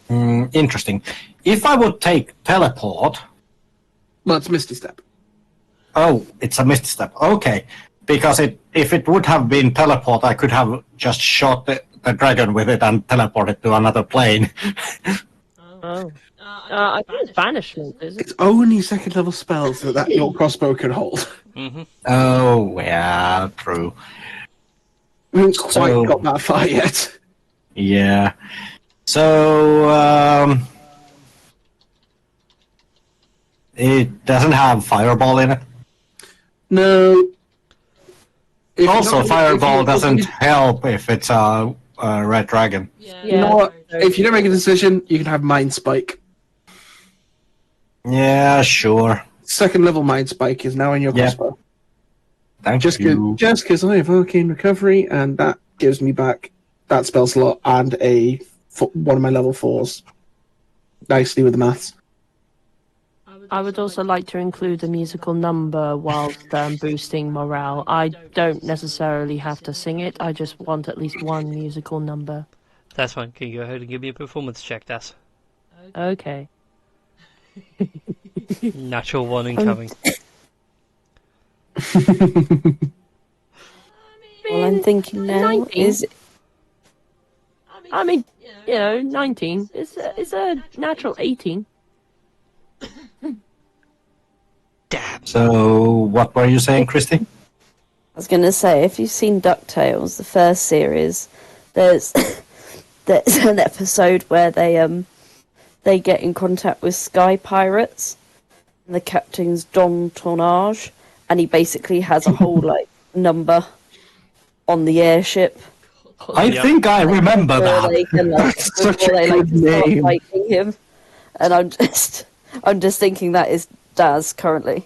interesting. If I would take teleport,
Well, it's Misty Step.
oh, it's a misstep. Okay, because if it would have been teleport, I could have just shot the dragon with it and teleported to another plane.
Oh. I think it's banishment, is it?
It's only second level spells that your crossbow can hold.
Mm-hmm.
Oh, yeah, true.
We haven't quite
So-
got that far yet.
Yeah. So, it doesn't have fireball in it.
No. If you're
Also,
not- if
fireball
you're-
doesn't help if it's a red dragon.
You know what? If you don't make a decision, you can have Mind Spike.
Yeah, sure.
Second level Mind Spike is now in your
Yeah.
crossbow.
Thank
Just
you.
because I have Arcane Recovery, and that gives me back that spell slot and one of my level 4s. Nicely with the maths.
I would also like to include a musical number whilst boosting morale. I don't necessarily have to sing it, I just want at least one musical number.
That's fine. Can you go ahead and give me a performance check, Daz?
Okay.
Natural one incoming.
All I'm thinking now
19.
is
I mean, 19 is a natural 18.
Damn.
So, what were you saying, Christy?
I was going to say, if you've seen DuckTales, the first series, there's there's an episode where they get in contact with sky pirates, and the captain's Don Tonnage, and he basically has a whole number on the airship.
I
Yeah.
think I remember
before
that.
they can,
That's such
before
a
they
good
start
name.
fighting him, and I'm just thinking that is Daz currently.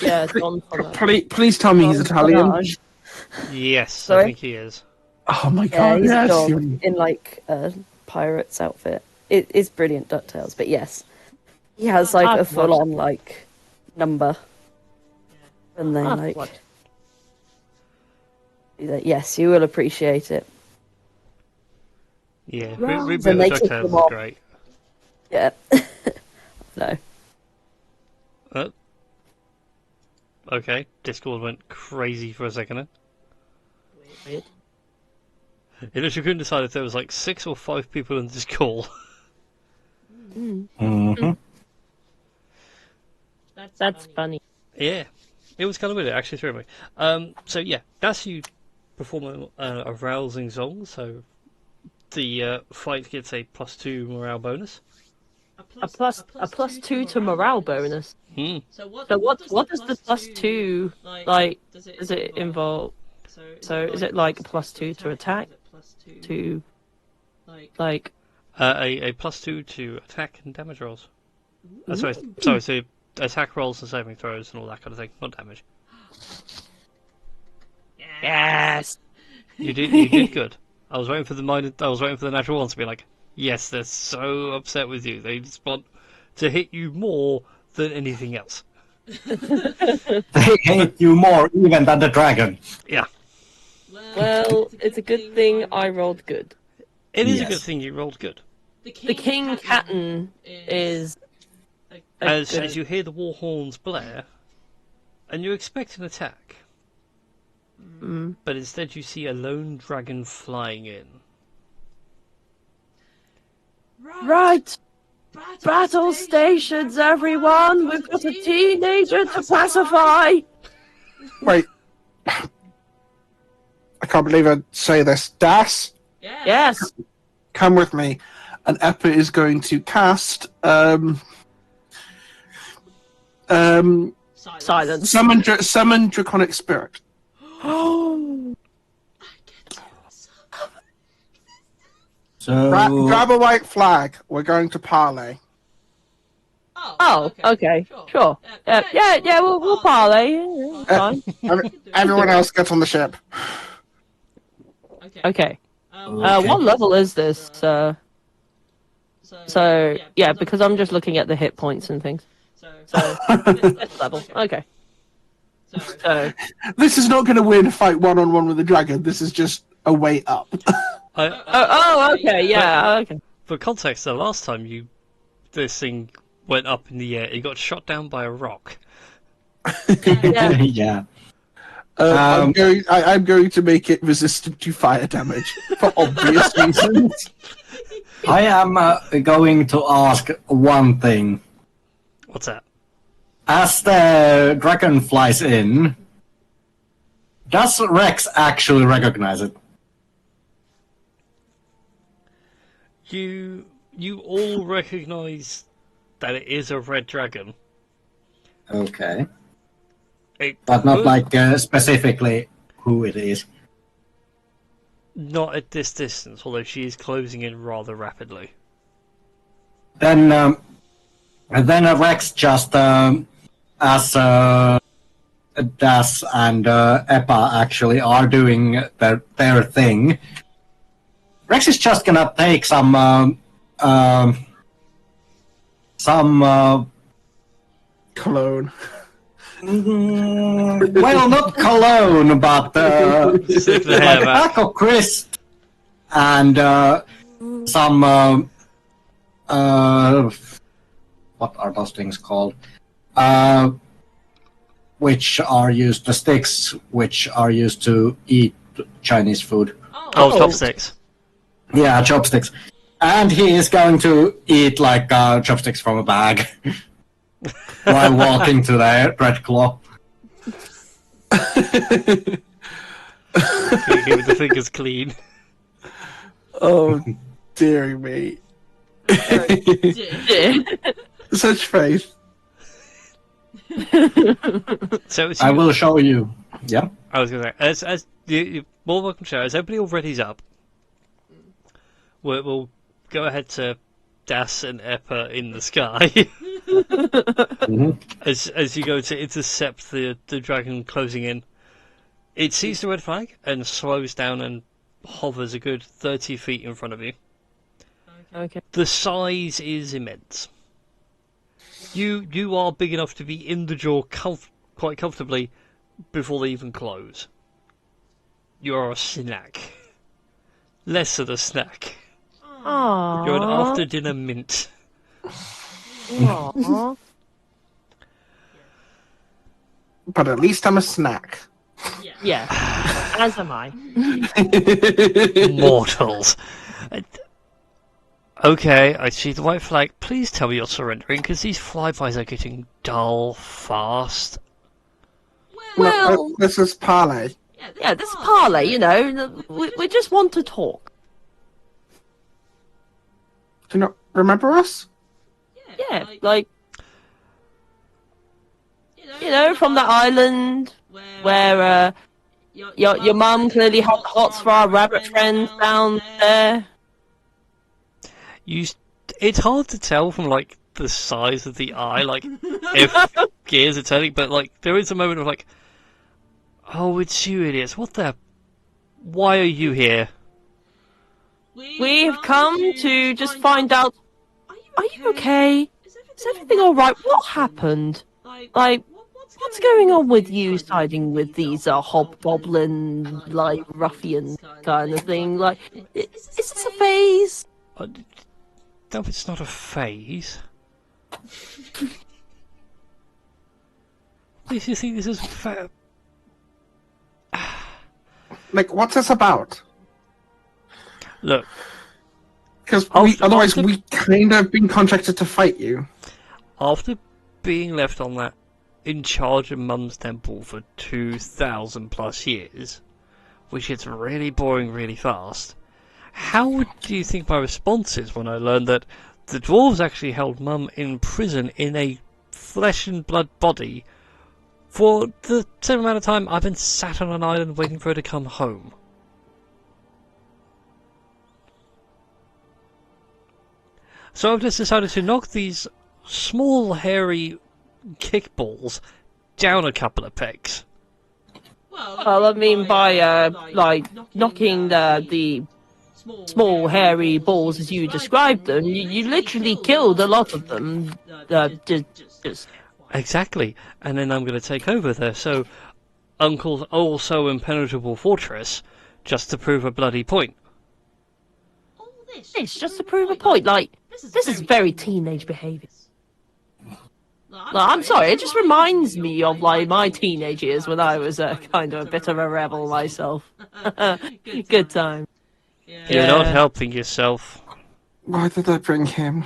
Yeah, Don Tonnage.
Please tell me he's
Don
Italian.
Tonnage.
Yes,
Sorry?
I think he is.
Oh my
Yeah,
god,
he's
yes.
Don in a pirate's outfit. It is brilliant DuckTales, but yes, he has a
I've
full-on number, and then
I've watched.
yes, you will appreciate it.
Yeah,
Well,
Reboot
then
of
they kick
DuckTales
him
is
off.
great.
Yeah, no,
Okay, Discord went crazy for a second then.
Weird.
It literally couldn't decide if there was 6 or 5 people in this call.
Mhm.
That's funny.
Yeah, it was kind of weird. It actually threw me. So yeah, that's you perform a rousing song. So the fight gets a +2 morale bonus.
A plus 2 to morale bonus.
Hmm.
So what does the +2 does it involve? So is it a +2 to attack? To
A +2 to attack and damage rolls. Sorry. So attack rolls and saving throws and all that kind of thing, not damage.
Yes.
You did good. I was waiting for the natural ones to be like, yes, they're so upset with you. They just want to hit you more than anything else.
They hate you more even than the dragon.
Yeah.
Well, it's a good thing I rolled good.
It is a
Yes.
good thing you rolled good.
The King Captain is
As you hear the war horns blare, and you expect an attack, but instead you see a lone dragon flying in.
right. Battle stations, everyone. We've got a teenager to pacify.
Wait. I can't believe I'd say this. Das,
Yes.
come with me. And Eppa is going to cast
Silence.
summon Draconic Spirit.
So
Grab a white flag. We're going to parley.
Oh, okay. Sure. Yeah, we'll parley. Yeah, fine.
Everyone else get on the ship.
Okay.
Okay.
What level is this? So, yeah, because I'm just looking at the hit points and things. So, this level. Okay. So,
This is not going to win a fight one-on-one with the dragon. This is just a way up.
okay, yeah, okay.
For context, the last time this thing went up in the air, it got shot down by a rock.
Yeah.
yeah.
I'm going to make it resistant to fire damage for obvious reasons.
I am going to ask one thing.
What's that?
As the dragon flies in, does Rex actually recognize it?
You all recognise that it is a red dragon.
Okay.
It
But not
could-
like specifically who it is.
Not at this distance, although she is closing in rather rapidly.
Then Rex just as Das and Eppa actually are doing their thing. Rex is just gonna take some
Cologne.
well, not cologne, but
Stick the
like
hair back.
taco crisp and some what are those things called? Which are used the sticks, which are used to eat Chinese food.
Oh, chopsticks.
Yeah, chopsticks. And he is going to eat like chopsticks from a bag while walking to the Red Claw.
Keep the fingers clean.
Oh, dearie me. Such faith.
So it's
I will show you. Yeah.
I was going to say, as you more welcome to share, as everybody already's up, we'll go ahead to Das and Eppa in the sky.
Mhm.
As you go to intercept the dragon closing in, it sees the red flag and slows down and hovers a good 30 feet in front of you.
Okay.
The size is immense. You are big enough to be in the jaw quite comfortably before they even close. You are a snack. Less than a snack.
Aww.
You're an after-dinner mint.
Aww.
But at least I'm a snack.
Yeah, as am I.
Mortals. Okay, I see the white flag. Please tell me you're surrendering, because these flybys are getting dull fast.
Well,
This is parley.
yeah, this is parley, you know. We just want to talk.
Do you not remember us?
Yeah, like, you know, from the island where your mum clearly had the hots for our rabbit friends down there.
It's hard to tell from like the size of the eye, like if gears are turning. But like there is a moment of like, oh, it's you idiots! Why are you here?
We've come to just find out. Are you okay? Is everything all right? What happened? Like, what's going on with you siding with these hobgoblin, like ruffian kind of thing? Like, is this a phase?
No, it's not a phase. You think this is fair?
Like, what's this about?
Look,
Because
After-
we kind of been contracted to fight you.
after being left on that in charge of Mum's temple for 2,000 plus years, which gets really boring really fast, how do you think my response is when I learned that the dwarves actually held Mum in prison in a flesh and blood body for the same amount of time I've been sat on an island waiting for her to come home? So I've just decided to knock these small, hairy kickballs down a couple of pegs.
Well, I mean, by like knocking the small hairy balls as you described them, you literally killed a lot of them. Just
Exactly. And then I'm going to take over their Uncle's also impenetrable fortress just to prove a bloody point.
it's just to prove a point. Like, this is very teenage behaviour. Like, I'm sorry, it just reminds me of like my teenage years when I was kind of a bit of a rebel myself. Good time.
You're not helping yourself.
Why did I bring him?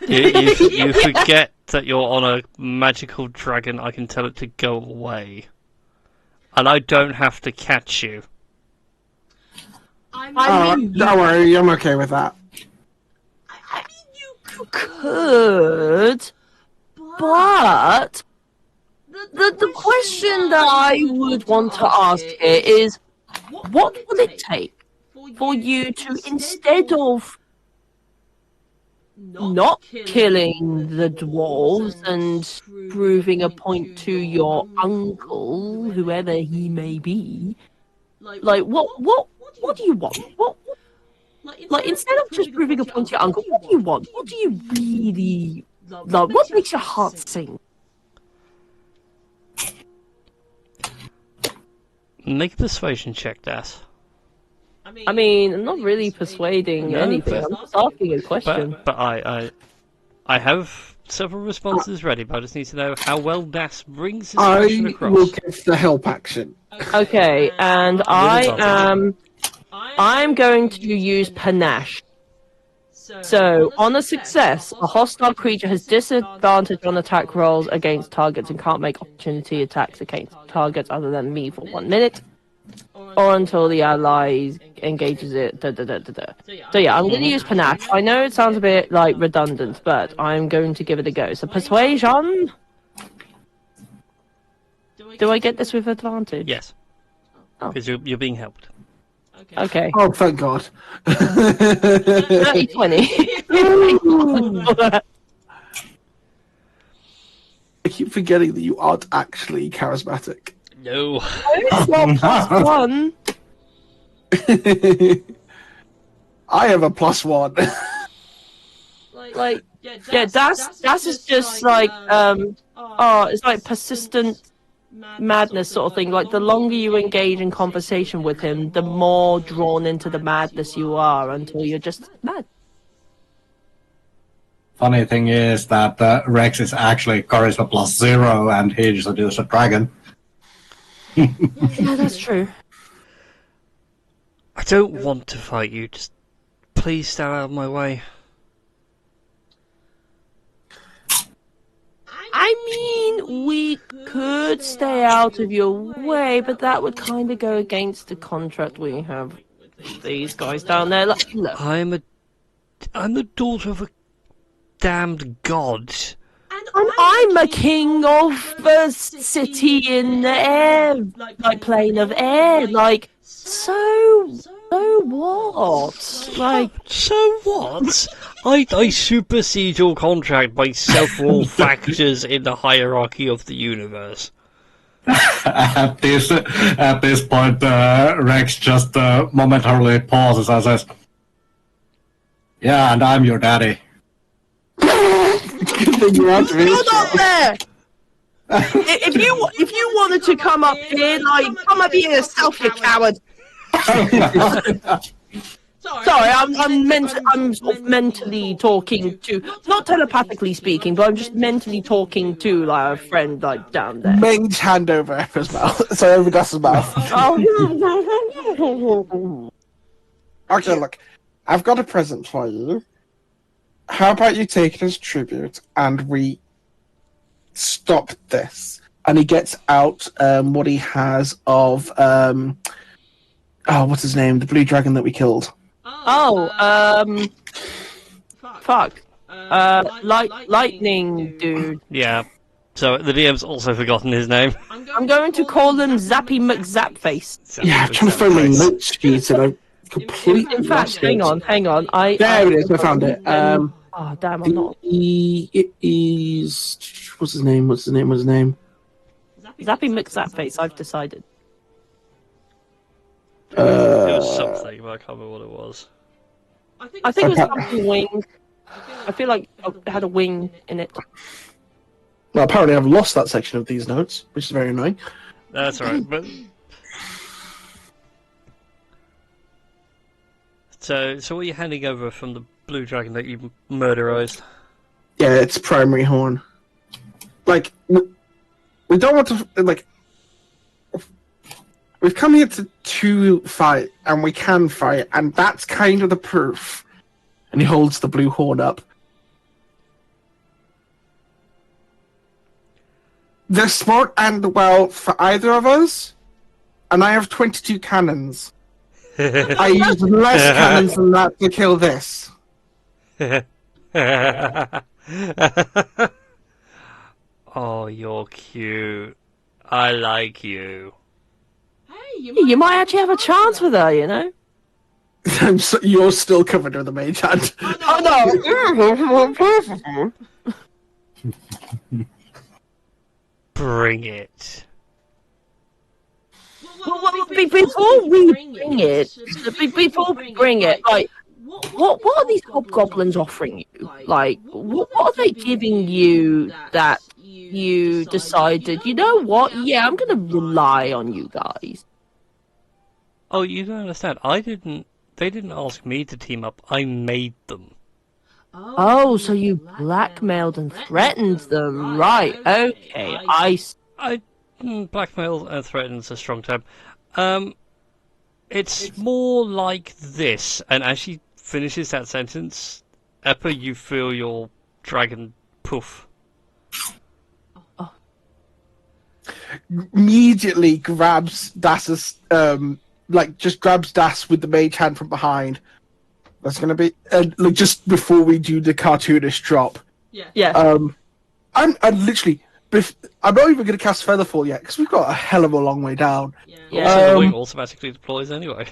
You forget that you're on a magical dragon. I can tell it to go away. And I don't have to catch you.
I mean,
Don't worry, I'm okay with that.
you could, but the question that I would want to ask here is, what will it take for you to, instead of not killing the dwarves and proving a point to your uncle, whoever he may be, like what do you want? Like, instead of just proving a point to your uncle, what do you want? What do you really like? What makes your heart sing?
Make a persuasion check, Das.
I mean, I'm not really persuading
No,
anything. I'm just asking a question.
But I have several responses ready, but I just need to know how well Das brings his question
I
across.
will give the help action.
Okay, and I'm going to use panache. So, on a success, a hostile creature has disadvantage on attack rolls against targets and can't make opportunity attacks against targets other than me for 1 minute, or until the ally engages it. So yeah, I'm going to use panache. I know it sounds a bit like redundant, but I'm going to give it a go. So persuasion. Do I get this with advantage?
Yes.
Oh.
Because you're being helped.
Okay.
Oh, thank God.
20.
I keep forgetting that you aren't actually charismatic.
No.
It's not +1.
I have a +1.
Like, yeah, Das is just like, it's like persistent madness sort of thing. Like, the longer you engage in conversation with him, the more drawn into the madness you are until you're just mad.
Funny thing is that Rex is actually charisma +0, and he just is a dragon.
Yeah, that's true.
I don't want to fight you. Just please stay out of my way.
I mean, we could stay out of your way, but that would kind of go against the contract we have with these guys down there. Look,
I'm the daughter of a damned god.
and I'm a king of a city in the air, like plane of air. Like, So what? Like,
So what? I supersede your contract by several factors in the hierarchy of the universe.
At this point, Rex just momentarily pauses and says, "Yeah, and I'm your daddy."
Good thing you're out of
you're not there. If you wanted to come up here, like, come up here yourself, you coward. Sorry, I'm sort of mentally talking to, not telepathically speaking, but I'm just mentally talking to like a friend like down there.
Mage hand over Eppa's mouth. Sorry, over Gus's mouth.
Oh.
Okay, look, I've got a present for you. How about you take it as tribute, and we stop this? And he gets out what he has of what's his name? The blue dragon that we killed.
Fuck. Lightning dude.
Yeah. So the DM's also forgotten his name.
I'm going to call him Zappy McZapface.
Yeah, I'm trying to find my notes sheet, and I completely.
In fact, hang on.
There it is. I found it.
Oh damn! I'm not.
It is. What's his name?
Zappy McZapface. I've decided.
It was something, but I can't remember what it was.
I think it was something wing. I feel like it had a wing in it.
Well, apparently I've lost that section of these notes, which is very annoying.
That's alright, but... So what are you handing over from the blue dragon that you murderized?
Yeah, it's primary horn. Like, we don't want to, like... We've come here to fight, and we can fight, and that's kind of the proof. And he holds the blue horn up. They're smart and well for either of us, and I have 22 cannons. I used less cannons than that to kill this.
Oh, you're cute. I like you.
You might actually have a chance with her, you know?
You're still covered with the mage hand. Oh no!
Bring it.
Well, before we bring it, like, what are these hobgoblins offering you? Like, what are they giving you that you decided, you know what? Yeah, I'm gonna rely on you guys.
Oh, you don't understand. They didn't ask me to team up. I made them.
Oh, so you blackmailed and threatened them, right? Okay,
Blackmail and threaten's a strong term. It's more like this. And as she finishes that sentence, Eppa, you feel your dragon poof.
Immediately grabs Das's just grabs Das with the mage hand from behind. That's gonna be like just before we do the cartoonish drop.
Yeah.
I'm literally. I'm not even gonna cast Featherfall yet because we've got a hell of a long way down.
Yeah.
Also, the wing automatically deploys anyway.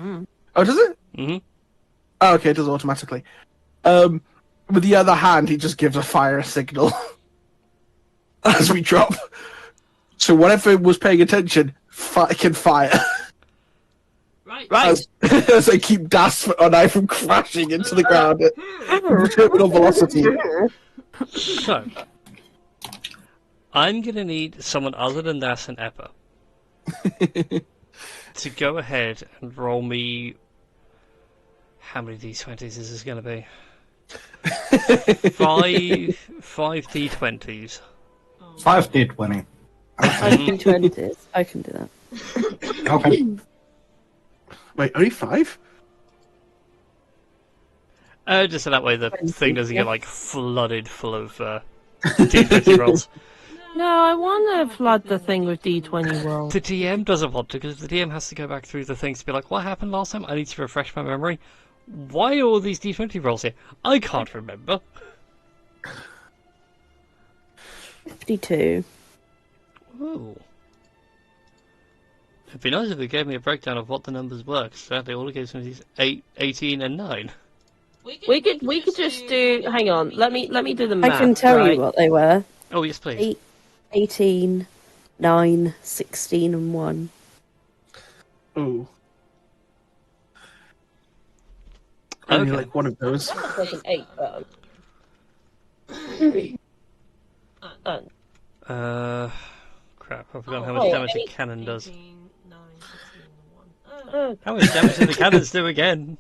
Oh, does it?
Mm-hmm.
Oh, okay, it does automatically. With the other hand, he just gives a fire signal as we drop. So whatever was paying attention, can fire.
Right.
As I keep Das and I from crashing into the ground at terminal velocity.
So, I'm gonna need someone other than Das and Eppa to go ahead and roll me. How many d20s is this gonna be? Five d20s.
5 D20.
I can do it. I can do that.
Okay.
Wait, only 5?
Just so that way the thing doesn't get like flooded full of d20 rolls.
No, I want to flood the thing with D20 rolls.
The DM doesn't want to, because the DM has to go back through the things to be like, what happened last time? I need to refresh my memory. Why are all these d20 rolls here? I can't remember.
52.
Ooh. It'd be nice if they gave me a breakdown of what the numbers were, because sadly all it gives me is 8, 18, and 9.
We could just do. Hang on. Let me do the
I
math.
can tell
right?
you what they were.
Oh, yes, please.
18, 9, 16, and 1.
Ooh. Only
Okay.
like one of those.
That was an 8, but.
Crap, I forgot how much damage a cannon does.
18, 9, 16, and 1.
How much damage do the cannons do again?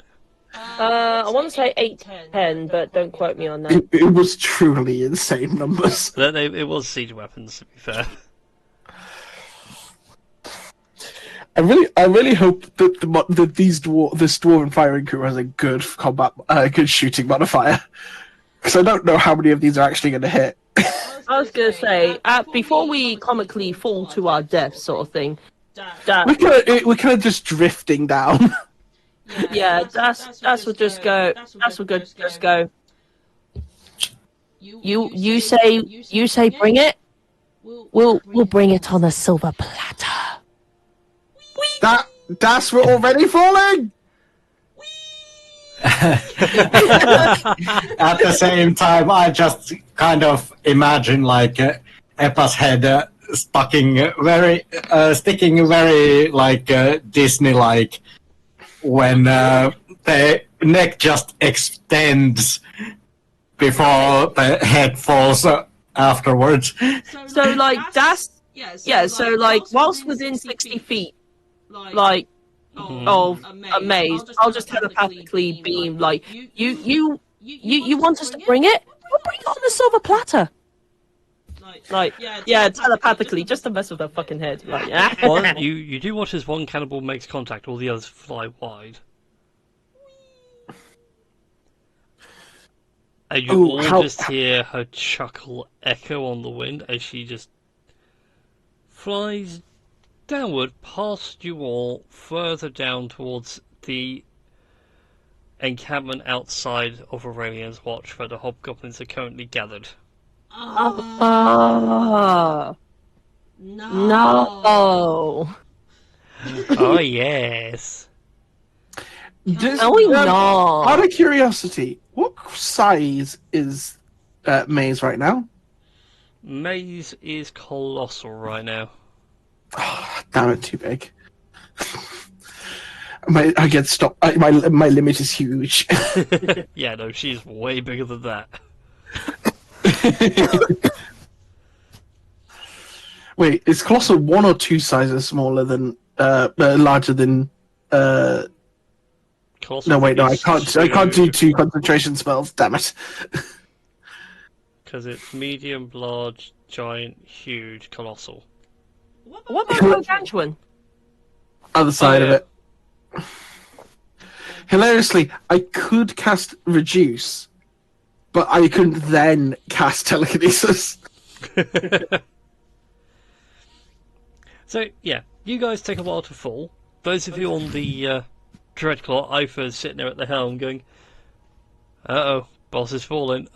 I want to say 8 to 10, but don't quote me on that.
It was truly insane numbers.
It was siege weapons, to be fair.
I really hope that this dwarven firing crew has a good good shooting modifier, because I don't know how many of these are actually going to hit.
I was going to say, before we comically fall to our death, sort of thing.
We're kind of just drifting down.
Yeah, that's what just go. That's what good just go. You say bring it. We'll bring it on a silver platter.
That's we're already falling.
At the same time, I just kind of imagine like Eppa's head sticking very like Disney-like when the neck just extends before the head falls afterwards.
So like that's So like whilst within 60 feet, like of a maze, I'll just telepathically beam like you want us to bring it? We'll bring it on a silver platter. Like telepathically, just to mess with her fucking head. Like, yeah.
Well, you do watch as one cannibal makes contact, all the others fly wide. And you just hear her chuckle echo on the wind as she just flies downward past you all, further down towards the encampment outside of Aurelian's Watch, where the hobgoblins are currently gathered.
No.
Oh yes.
Out of curiosity, what size is Maze right now?
Maze is colossal right now.
Oh, damn it, too big. I get stopped. My limit is huge.
Yeah, no, she's way bigger than that.
Wait, is Colossal one or two sizes smaller than larger than
Colossal
No, wait, no, I can't do
huge.
2 concentration spells, damn it.
Because it's medium, large, giant, huge, colossal.
What about gargantuan?
Other side
yeah.
of it. Hilariously, I could cast Reduce, but I couldn't then cast Telekinesis.
So, yeah, you guys take a while to fall. Those of you on the Dreadclaw, Ifer's sitting there at the helm going, uh-oh, boss is falling.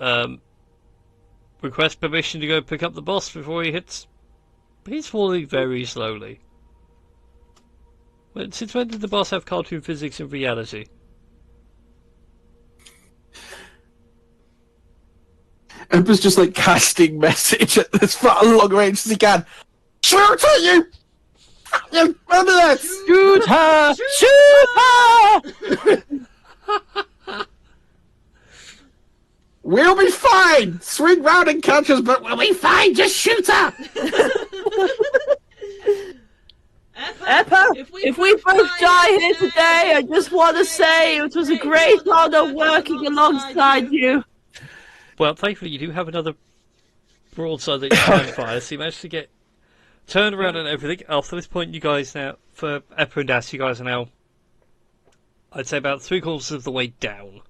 Request permission to go pick up the boss before he hits. He's falling very slowly. But since when did the boss have cartoon physics in reality?
Emperor's just like casting message at as far long range as he can. Shoot at you! You remember that?
Shoot her! Shoot her!
We'll be fine! Swing round and catch us, but we'll be fine! Just shoot her!
Eppa, if we both die here today, I just want to say it was a great honor working alongside you.
Well, thankfully you do have another broadside that you can fire, so you managed to get turned around and everything. After this point, you guys now, for Eppa and Das, you guys are now, I'd say about 3/4 of the way down.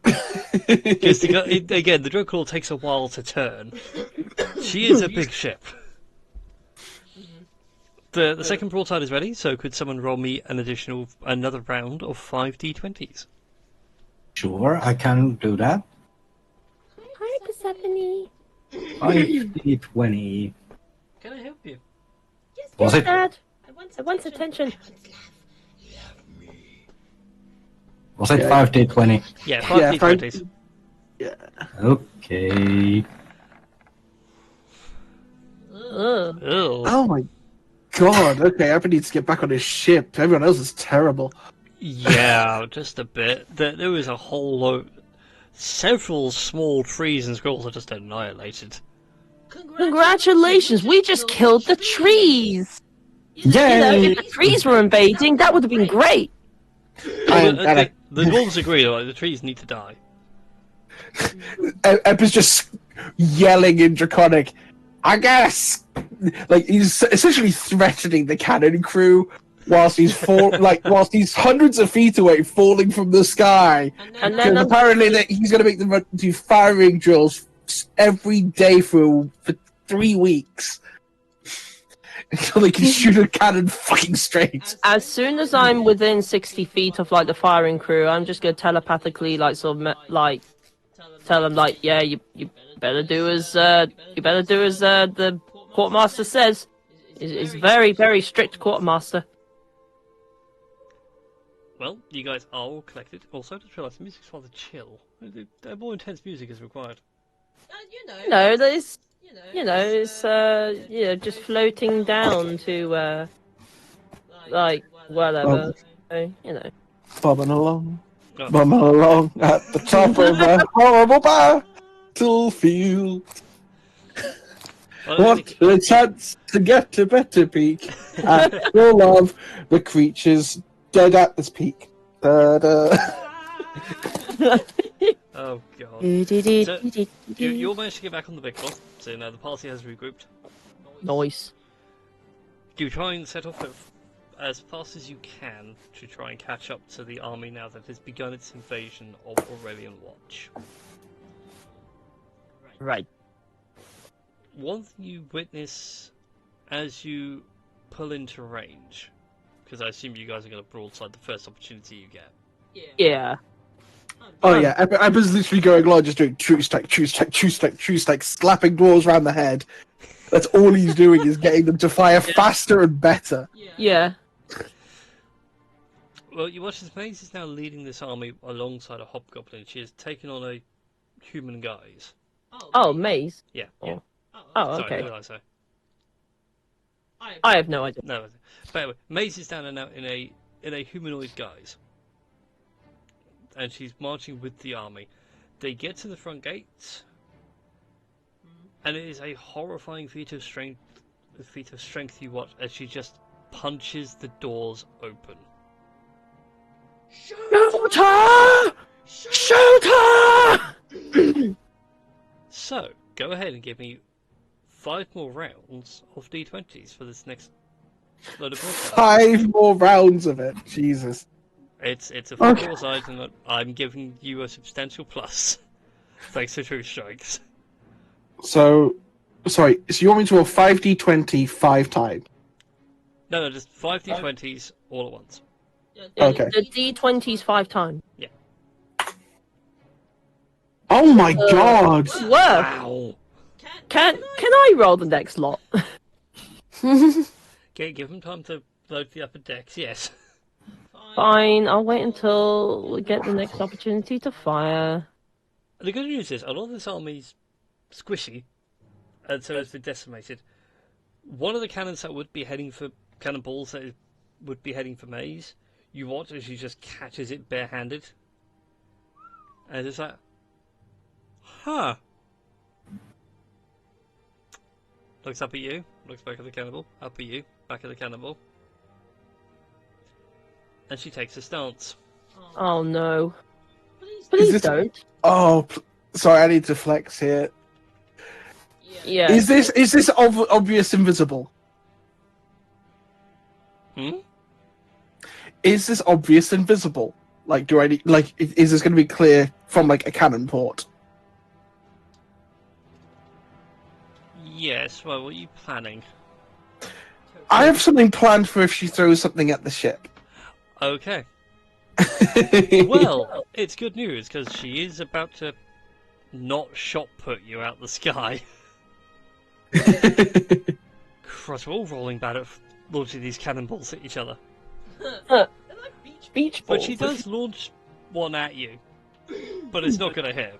Because again, the Dreadclaw takes a while to turn. She is a big ship. The second broadside is ready, so could someone roll me another round of 5d20s?
Sure, I can do that.
Hi, Persephone.
5d20.
Can I help you?
Was it?
Dad.
I want attention.
Was it
Yeah.
5d20?
Yeah,
Yeah,
5d20s.
Yeah.
Okay.
Ugh.
Ugh.
Oh my god. Okay, Abby needs to get back on his ship. Everyone else is terrible.
Yeah, just a bit. There was a whole load. Several small trees and squirrels are just annihilated.
Congratulations, we just killed the trees. You know,
Yay!
if the trees were invading, that would have been great.
I
Well,
am gonna.
the dwarves agree, like, the trees need to die.
Ebba's just yelling in Draconic. I guess, like he's essentially threatening the cannon crew whilst he's whilst he's hundreds of feet away, falling from the sky.
And
Because
then
apparently that he's going to make them do firing drills every day for 3 weeks until they can shoot a cannon fucking straight.
as soon as I'm within 60 feet of like the firing crew, I'm just gonna telepathically like like tell them like, yeah, you better do as the quartermaster says. Is very very strict quartermaster.
Well, you guys are all collected. Also, just realised the music's rather chill. More intense music is required.
There's it's just floating down to like whatever. So,
Bobbing along,
Oh,
bobbing along at the top of a horrible battlefield.
well,
What a chance to get a better peek at all of the creatures dead at this peak. Da-da.
oh god.
Do-do-do-do-do-do.
You all managed to get back on the big one, so now the party has regrouped.
Nice.
You try and set off as fast as you can to try and catch up to the army now that has begun its invasion of Aurelian Watch.
Right.
One thing you witness as you pull into range, because I assume you guys are going to broadside the first opportunity you get.
Yeah.
Oh yeah, Ebba's literally going along just doing true stack, true stack, true stack, true stack, slapping dwarves around the head. That's all he's doing is getting them to fire faster and better.
Yeah.
Well, you watch as Maze is now leading this army alongside a hobgoblin. She has taken on a human guise.
Oh, Maze.
Yeah.
Oh,
Sorry,
okay.
what did I say?
I have no idea.
No, but anyway, Maze is down and out in a humanoid guise, and she's marching with the army. They get to the front gates, and it is a horrifying feat of strength. You watch as she just punches the doors open.
Shoot her! Shoot her!
So go ahead and give me 5 more rounds of d20s for this next load of broadcast.
5 more rounds of it. Jesus.
It's a full broadside, and I'm giving you a substantial plus thanks to True Strikes.
So, sorry. So you want me to roll 5d20 5 times?
No, just 5 d20s all at once.
Okay.
The D20's 5 times.
Oh my god!
Whoa.
Wow.
Can I roll the next lot?
Okay, give them time to load the upper decks. Yes.
Fine, I'll wait until we get the next opportunity to fire.
The good news is a lot of this army's squishy, and so it's been decimated. One of the cannons that would be heading for cannonballs that would be heading for Maze, you watch as she just catches it barehanded, and it's like, huh. Looks up at you, looks back at the cannibal, up at you, back at the cannibal. And she takes a stance.
Oh no.
Is
Please
this-
don't.
Oh, sorry. I need to flex here.
Yeah.
Is this obvious invisible?
Hmm?
Is this obvious invisible? Like, do I need, like, is this going to be clear from like a cannon port?
Yes, well, what are you planning?
I have something planned for if she throws something at the ship.
Okay. Well, it's good news, because she is about to not shot put you out the sky. Christ, we're all rolling bad at launching these cannonballs at each other.
Beach
But
balls.
she does launch one at you, but it's not going to hit.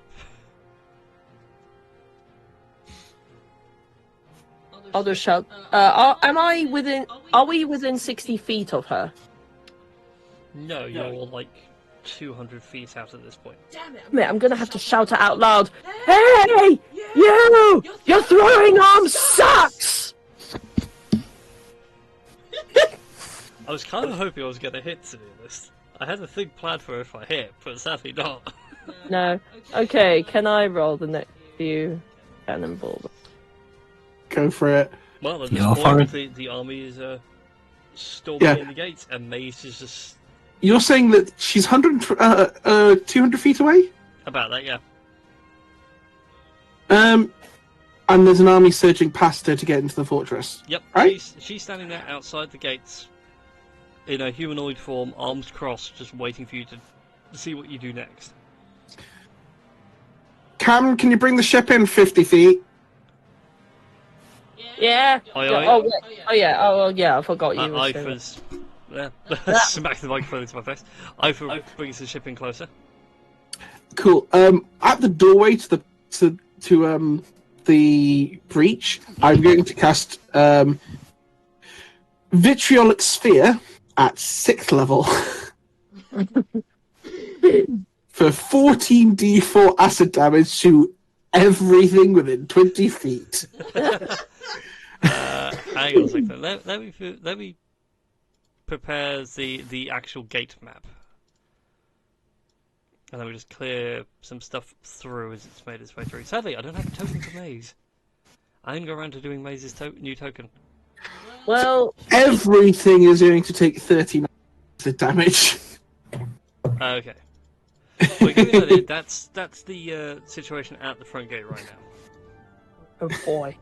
I'll just shout. Am I within? Are we within 60 feet of her?
No, you're like 200 feet out at this point.
Mate, I'm gonna have to shout it out loud. Hey, you! Your throwing arm sucks.
I was kind of hoping I was going to hit, to be honest. I had a thing planned for if I hit, but sadly not.
No. Okay, can I roll the next few cannonballs?
Go for it.
Well, at this
Go for
point,
it.
the army is storming
Yeah.
in the gates, and Maze is just
You're saying that she's 200 feet away?
about that, yeah.
And there's an army surging past her to get into the fortress.
Yep,
Right.
she's standing there outside the gates in a humanoid form, arms crossed, just waiting for you to see what you do next.
Cam, can you bring the ship in 50 feet?
Yeah.
Aye,
Yeah,
aye.
oh, wait. Oh yeah. Oh well, yeah. I forgot you. were saying that.
Ifers. Smack the microphone into my face. Ifer brings the ship in closer.
Cool. At the doorway to the breach, I'm going to cast Vitriolic Sphere at 6th level for 14d4 acid damage to everything within 20 feet.
Hang on a second. Let me prepare the actual gate map, and then we just clear some stuff through as it's made its way through. Sadly, I don't have a token for Maze. I didn't go around to doing Maze's new token.
Well,
Everything is going to take 39 acid damage.
Okay. Well, give you an idea, that's the situation at the front gate right now.
oh boy.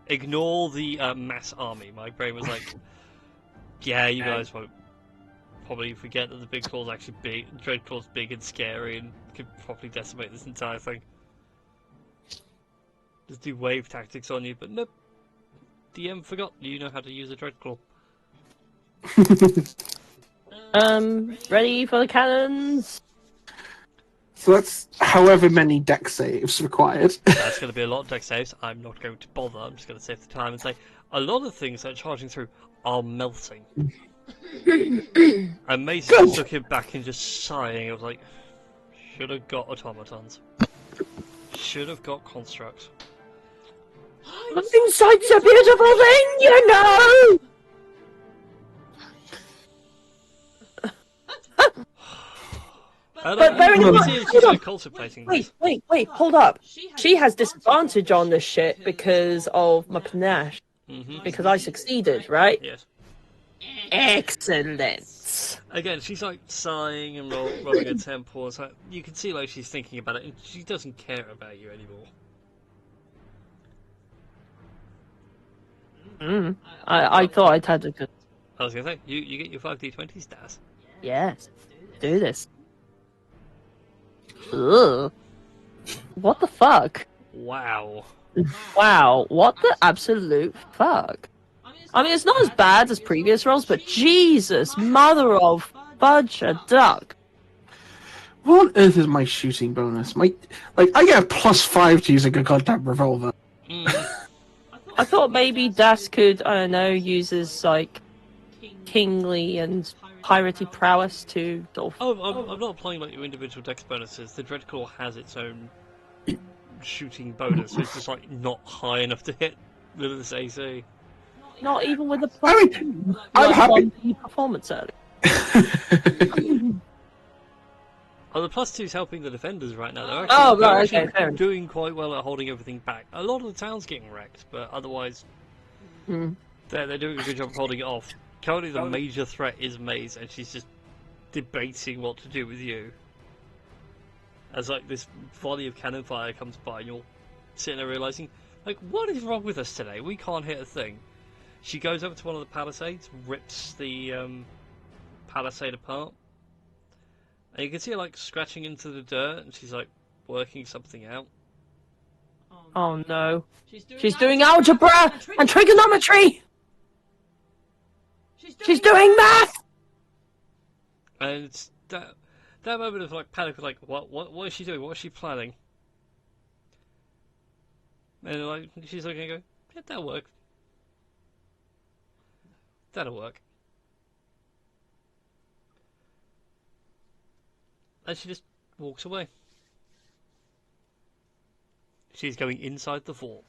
Ignore the mass army. My brain was like, yeah, you guys won't probably forget that the big claw's actually big, Dreadclaw's big and scary and could probably decimate this entire thing. Just do wave tactics on you, but nope. DM forgot you know how to use a Dreadclaw.
Ready for the cannons?
So that's however many deck saves required.
That's going to be a lot of deck saves. I'm not going to bother. I'm just going to save the time and say a lot of things that are charging through are melting. And Mason was looking back and just sighing. I was like, should have got automatons. Should have got constructs.
Insight's a beautiful thing, you know. But bearing in mind,
she's like contemplating this.
wait, hold up. She has disadvantage on this shit because of my panache. Because I succeeded, right?
Yes.
Excellent.
Again, she's like sighing and rubbing her temple. It's like, you can see like she's thinking about it, and she doesn't care about you anymore.
I thought I'd had a good.
I was gonna say, you get your 5d20s, Daz.
Yes. Do this. Ugh. What the fuck?
Wow.
Wow, what the absolute fuck? I mean, it's not as bad as previous rolls, but Jesus, mother of fudge a duck.
What on earth is my shooting bonus? I get a +5 to using a goddamn revolver.
I thought maybe Das could, I don't know, use his, like, kingly and piratey prowess to sort of...
Oh, I'm not applying like your individual dex bonuses. The Dreadclaw has its own shooting bonus, so it's just like not high enough to hit with this AC.
Not even with the
I'm happy.
performance early.
Oh, the +2's helping the defenders right now. They're actually doing quite well at holding everything back. A lot of the town's getting wrecked, but otherwise, they're doing a good job of holding it off. Currently, the major threat is Maze, and she's just debating what to do with you. As like this volley of cannon fire comes by, and you're sitting there realizing, like, what is wrong with us today? We can't hit a thing. She goes over to one of the palisades, rips the palisade apart, and you can see her like scratching into the dirt, and she's like working something out.
Oh no. She's doing algebra and trigonometry! She's doing math!
And it's that moment of like panic, like what is she doing? What is she planning? And like she's looking and going, yeah, that'll work. That'll work. And she just walks away. She's going inside the fort.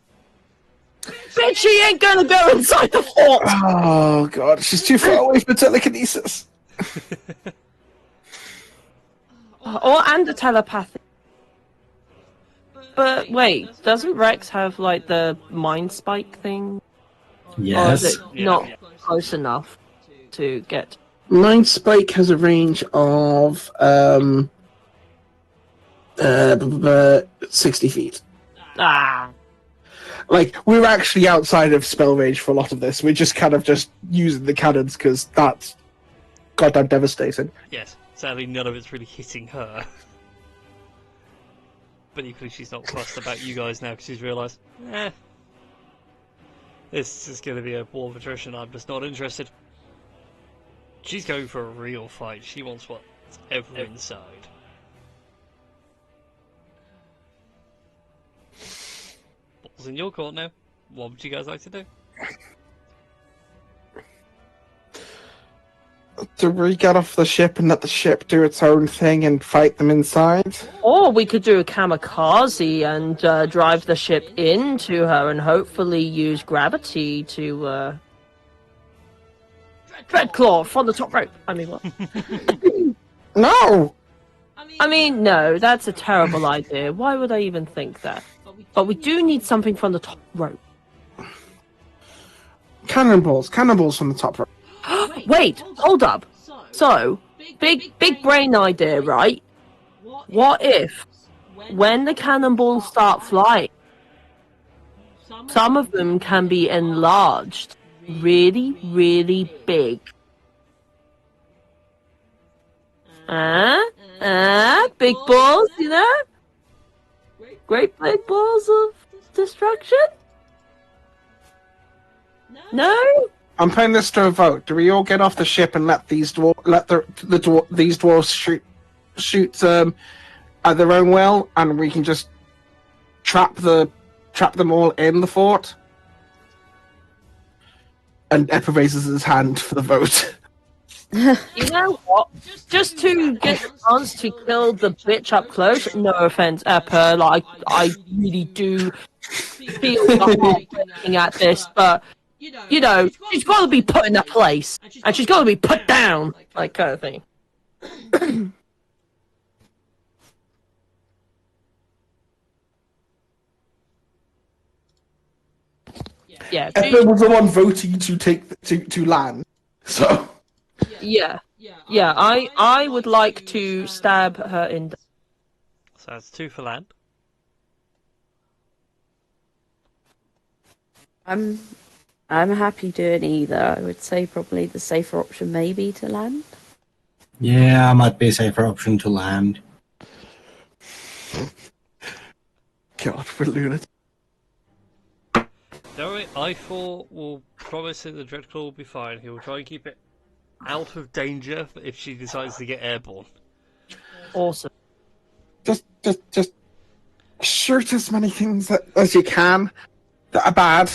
Bitch, she ain't gonna go inside the fort!
Oh god, she's too far away for telekinesis.
And the telepathy. But wait, doesn't Rex have like the mind spike thing? Or
Yes.
is it not close enough to get?
Mind Spike has a range of 60 feet.
Ah.
Like, we're actually outside of spell range for a lot of this. We're just kind of just using the cannons because that's goddamn devastating.
Yes, sadly none of it's really hitting her. But equally she's not fussed about you guys now because she's realised, this is going to be a war of attrition, I'm just not interested. She's going for a real fight, she wants what's ever inside. Ball's in your court now. What would you guys like to do?
Do we get off the ship and let the ship do its own thing and fight them inside?
Or we could do a kamikaze and drive the ship into her and hopefully use gravity to... Dreadclaw from the top rope. I mean, what?
No!
I mean, no, that's a terrible idea. Why would I even think that? But we do need something from the top rope.
Cannonballs from the top rope.
Wait, hold up. So, big brain idea, right? What if, when the cannonballs start flying, some of them can be enlarged really, really big? Big balls, you know? Great big balls of destruction? No?
I'm putting this to a vote. Do we all get off the ship and let these these dwarves shoot at their own will, and we can just trap them all in the fort? And Eppa raises his hand for the vote.
You know what? Just to get a chance to kill the bitch up close, no offense, Eppa, like, I really do feel the heart looking at this, but, you know, she's got to be put in a place, and she's got to be put down, like, kind of thing. Yeah,
Eppa was the one voting to take to land, so...
Yeah, I would like to stab her in.
So that's 2 for land.
I'm happy doing either. I would say probably the safer option maybe to land.
Yeah, might be a safer option to land.
God, we're lunatics.
Don't worry, I4 will promise that the Dreadclaw will be fine. He will try and keep it out of danger if she decides to get airborne.
Awesome.
Just shoot as many things as you can that are bad,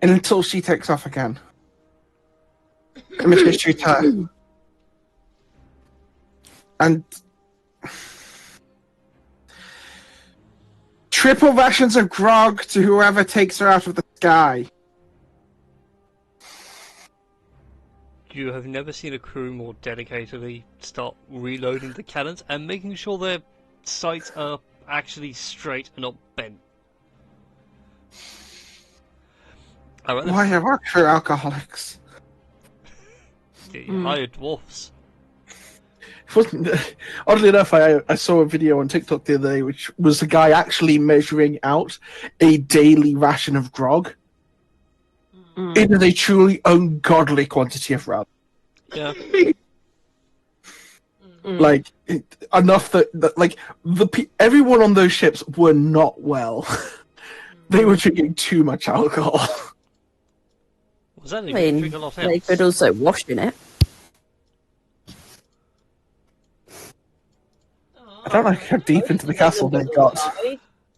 and until she takes off again. In which case, shoot her. And triple rations of grog to whoever takes her out of the sky.
You have never seen a crew more dedicatedly start reloading the cannons and making sure their sights are actually straight and not bent.
Why are our crew alcoholics?
You hired dwarfs.
Oddly enough, I saw a video on TikTok the other day, which was a guy actually measuring out a daily ration of grog. It is a truly ungodly quantity of rum.
Yeah.
Like enough that like everyone on those ships were not well. They were drinking too much alcohol.
Was that
I
if you
mean,
drink a lot
they
else?
could also wash in it.
I don't like how deep into the castle they got.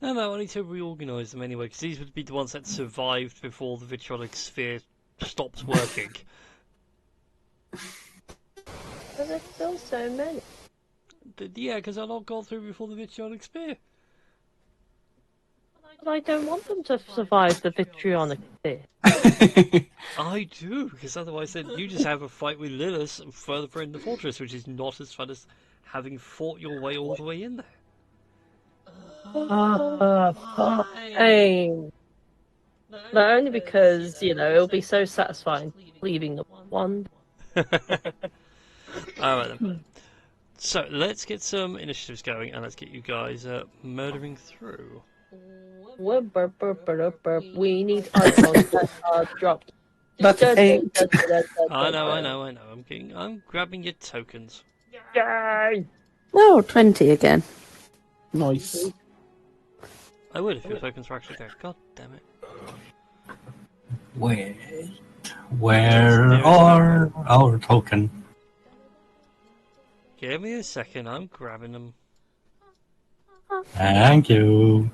No, I need to reorganise them anyway, because these would be the ones that survived before the vitriolic sphere stopped working.
But there's still so many.
Yeah, because I not got through before the vitriolic sphere.
But I don't want them to survive the vitrionic sphere.
I do, because otherwise then you just have a fight with Lilith further in the fortress, which is not as fun as having fought your way all the way in there.
Fine. Not only because, it'll be so satisfying leaving the one.
Alright then. So, let's get some initiatives going, and let's get you guys murdering through.
We need eye contact dropped.
That's 8.
I know. I'm grabbing your tokens.
Yay!
Oh, 20 again.
Nice.
I would if your tokens were actually there. God damn it.
Wait, where are our token?
Give me a second, I'm grabbing them.
Thank you.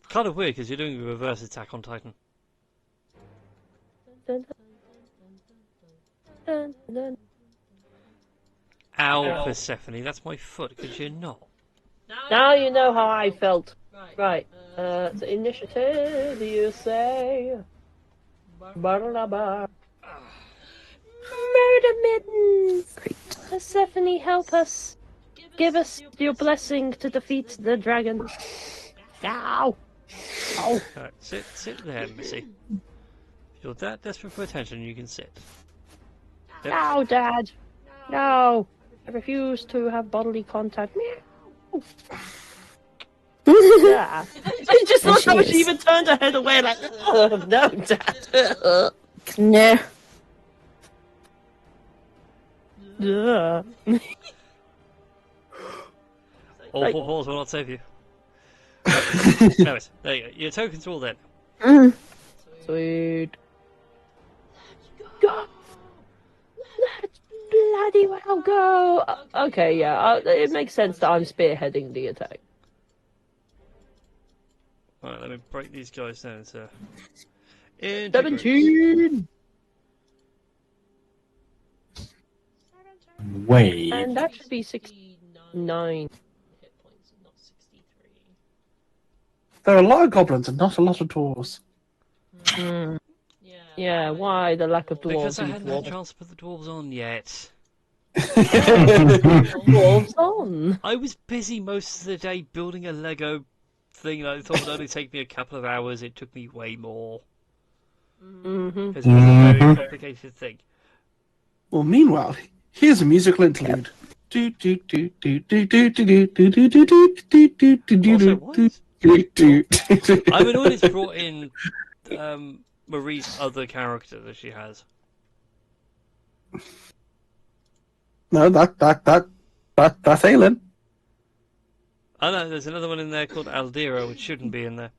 Kind of weird because you're doing a reverse attack on Titan. Ow, Persephone, that's my foot, could you not?
Now you know how I felt. Right. So initiative, you say. Murder mittens! Persephone, help us. Give us your blessing to defeat the dragon. Ow! Ow!
Alright, sit there, Missy. If you're that desperate for attention, you can sit. Yep.
No, Dad! No! I refuse to have bodily contact. Meow! Yeah. I just
There
thought
she
how she
is.
even turned her head away like, oh, no, Dad.
No.
Yeah.
All four balls will not save you. Anyways, there you go. Your tokens are all there.
Mm.
Sweet. Go! Let's bloody well go! Okay, yeah, it makes sense that I'm spearheading the attack.
Alright, let me break these guys down into... into groups.
17!
Wait,
And that should be 69.
There are a lot of goblins and not a lot of dwarves.
Hmm. Yeah, why the lack of dwarves?
Because I
in
hadn't had a
dwarves?
chance to put the dwarves on yet.
Dwarves on!
I was busy most of the day building a Lego thing that I thought would only take me a couple of hours. It took me way more.
Mm-hmm.
Because it was a very complicated thing.
Well, meanwhile, here's a musical interlude.
Also, why is... I'm annoyed it's brought in Marie's other character that she has.
No, that's Aelin.
Oh no, there's another one in there called Aldira, which shouldn't be in there.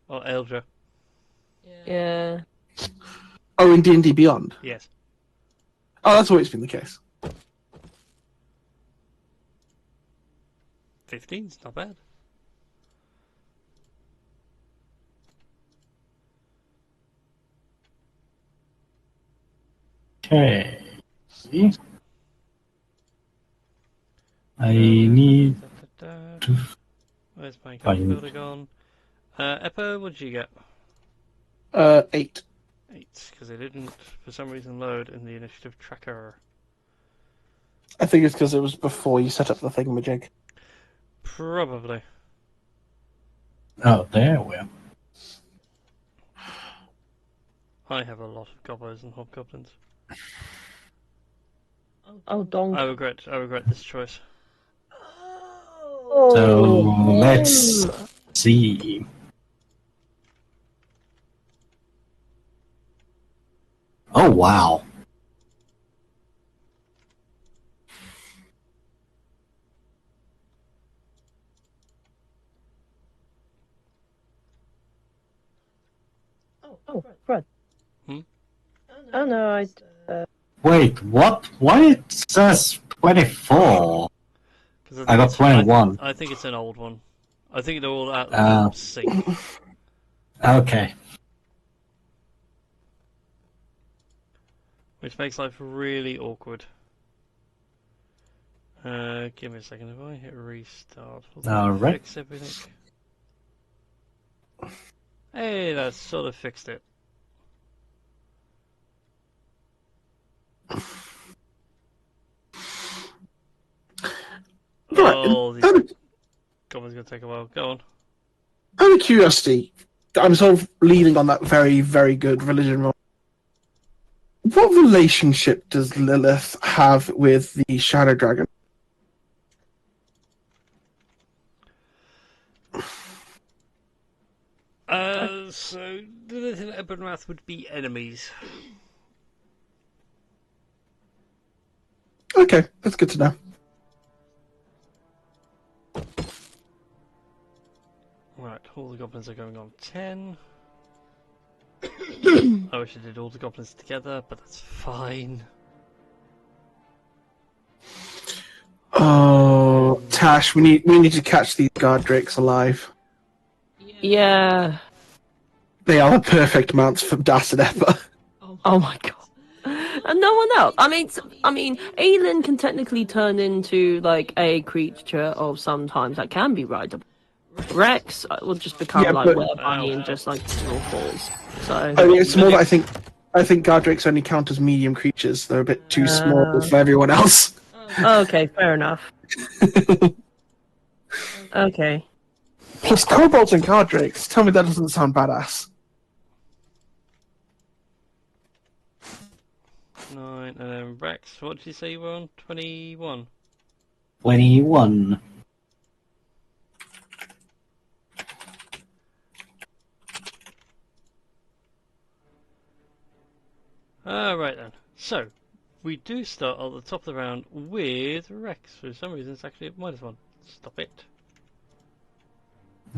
Or Eldra.
Yeah.
Oh, in D&D Beyond.
Yes.
Oh, that's always been the case.
15's not bad.
okay. I need to
Where's my
find-
builder gone? Eppo, what did you get?
8.
8, because it didn't, for some reason, load in the initiative tracker.
I think it's because it was before you set up the thingamajig.
Probably.
Oh, there we are.
I have a lot of gobos and hobgoblins.
Oh, donk.
I regret this choice.
Oh,
So let's see. Oh wow.
Oh, Fred.
Hmm?
Oh no, I.
Wait, what? Why it says 24? I got 21.
I think it's an old one. I think they're all out
Oh.
of sync.
Okay.
Which makes life really awkward. Give me a second. If I hit restart, will that
Alright.
fix everything? Hey, that sort of fixed it.
Right.
Oh, these
Out
goblins gonna take a while. Go on.
of curiosity, I'm sort of leaning on that very, very good religion roll. What relationship does Lilith have with the Shadow Dragon?
So Lilith and Ebonrath would be enemies.
Okay, that's good to know.
Right, all the goblins are going on 10. I wish I did all the goblins together, but that's fine.
Oh, Tash, we need to catch these guard drakes alive.
Yeah.
They are the perfect mounts for Das and Eppa.
Oh my god. And no one else. I mean, Aelin can technically turn into like a creature of sometimes that can be rideable. Rex will just become
Yeah,
like
but-
were bunny and just like all falls. So
I mean, it's more that I think guard drakes only count as medium creatures. They're a bit too small for everyone else.
okay, fair enough. Okay.
Plus, kobolds and guard drakes. Tell me that doesn't sound badass.
9, and then Rex, what did you say you were on? 21.
21.
Right then. So, we do start at the top of the round with Rex. For some reason, it's actually at -1. Stop it.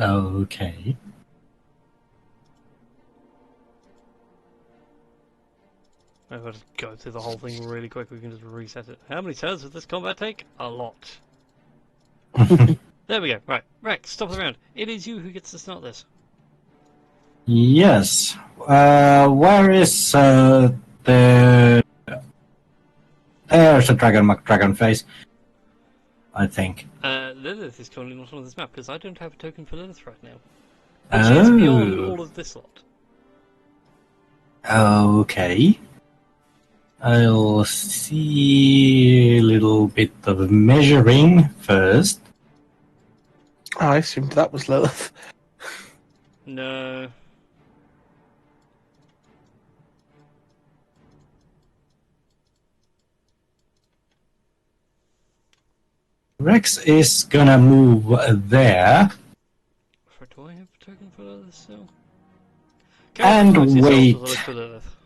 Okay.
I've got to go through the whole thing really quick. We can just reset it. How many turns does this combat take? A lot. There we go. Right, Rex, top of the round. It is you who gets to start this.
Yes. Where is the... There's a dragon face. I think.
Lilith is currently not on this map because I don't have a token for Lilith right now. But she is beyond all of this lot.
Okay. I'll see a little bit of measuring first.
Oh, I assumed that was Lilith.
No.
Rex is gonna move there.
Do I have a token for Lilith still?
And
Character choice,
wait.
also look for Lilith.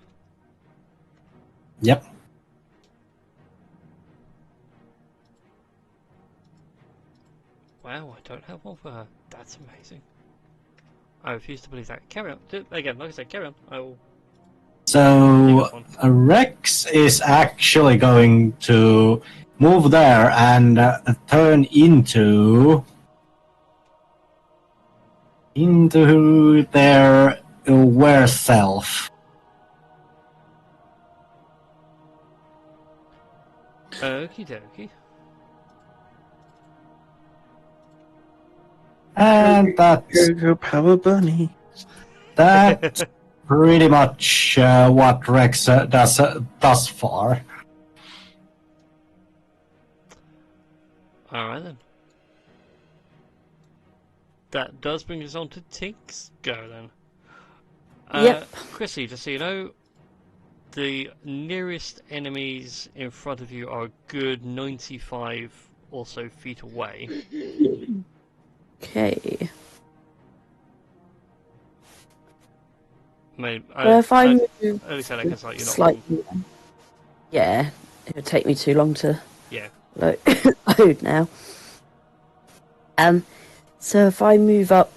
Yep.
Wow, I don't have one for her. That's amazing. I refuse to believe that. Carry on. Again, like I said, carry on. I will.
So Rex is actually going to move there and turn into their were self.
Okie dokie.
And that's
Go Power Bunny.
that's pretty much what Rex does thus far.
Alright then. That does bring us on to Tink's go then.
Yep.
Chrissy, just so you know, the nearest enemies in front of you are a good 95 or so feet away.
Okay.
If
I move
at least I can start you not
slightly, yeah, it would take me too long to
Yeah.
load now. So if I move up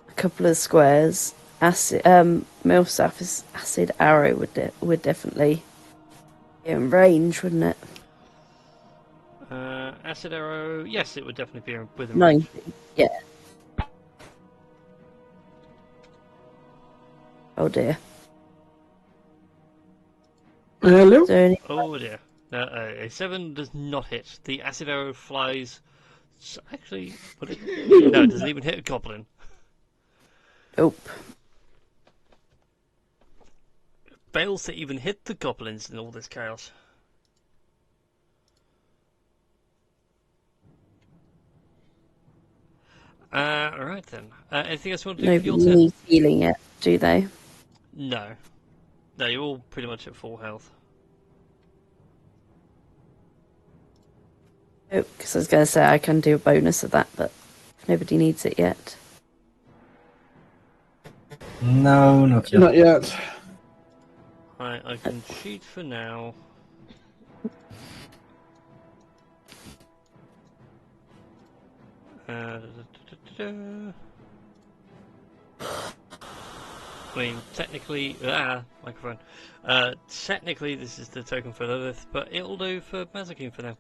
a couple of squares Millsap's acid arrow would definitely be in range, wouldn't it?
Acid arrow, yes, it would definitely be within range.
90. Yeah. Oh dear.
Hello?
So only
Oh dear. No, a 7 does not hit. The acid arrow flies. Actually, no, it doesn't even hit a goblin.
nope.
Fails to even hit the goblins in all this chaos. Alright then. Anything else you want to do for your
Nobody
turn?
needs healing yet, do they?
No. No, you're all pretty much at full health.
Nope, because I was going to say I can do a bonus of that, but nobody needs it yet.
No, not yet.
Not yet.
I can cheat for now. I mean, technically, microphone. Technically, this is the token for Lilith, but it'll do for Mazakine for now.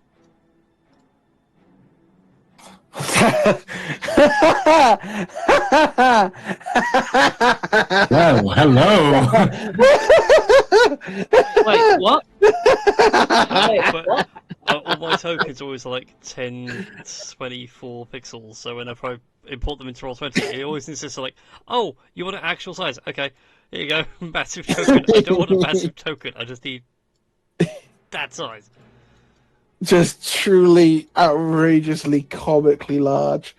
Well, hello.
Wait, what?
But all my tokens are always like 10, 24 pixels, so whenever I import them into Roll20, it always insists like, oh, you want an actual size? Okay, here you go, massive token. I don't want a massive token, I just need that size.
Just truly outrageously comically large.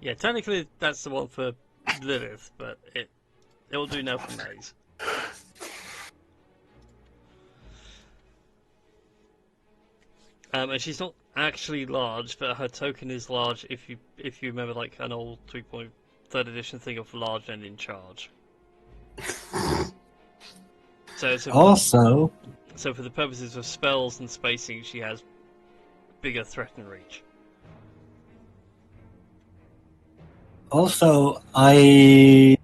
Yeah, technically that's the one for Lilith, but it'll do now for Maze. And she's not actually large, but her token is large if you remember like an old 3.3rd edition thing of large and in charge. So
Also,
so for the purposes of spells and spacing, she has bigger threat and reach.
also, I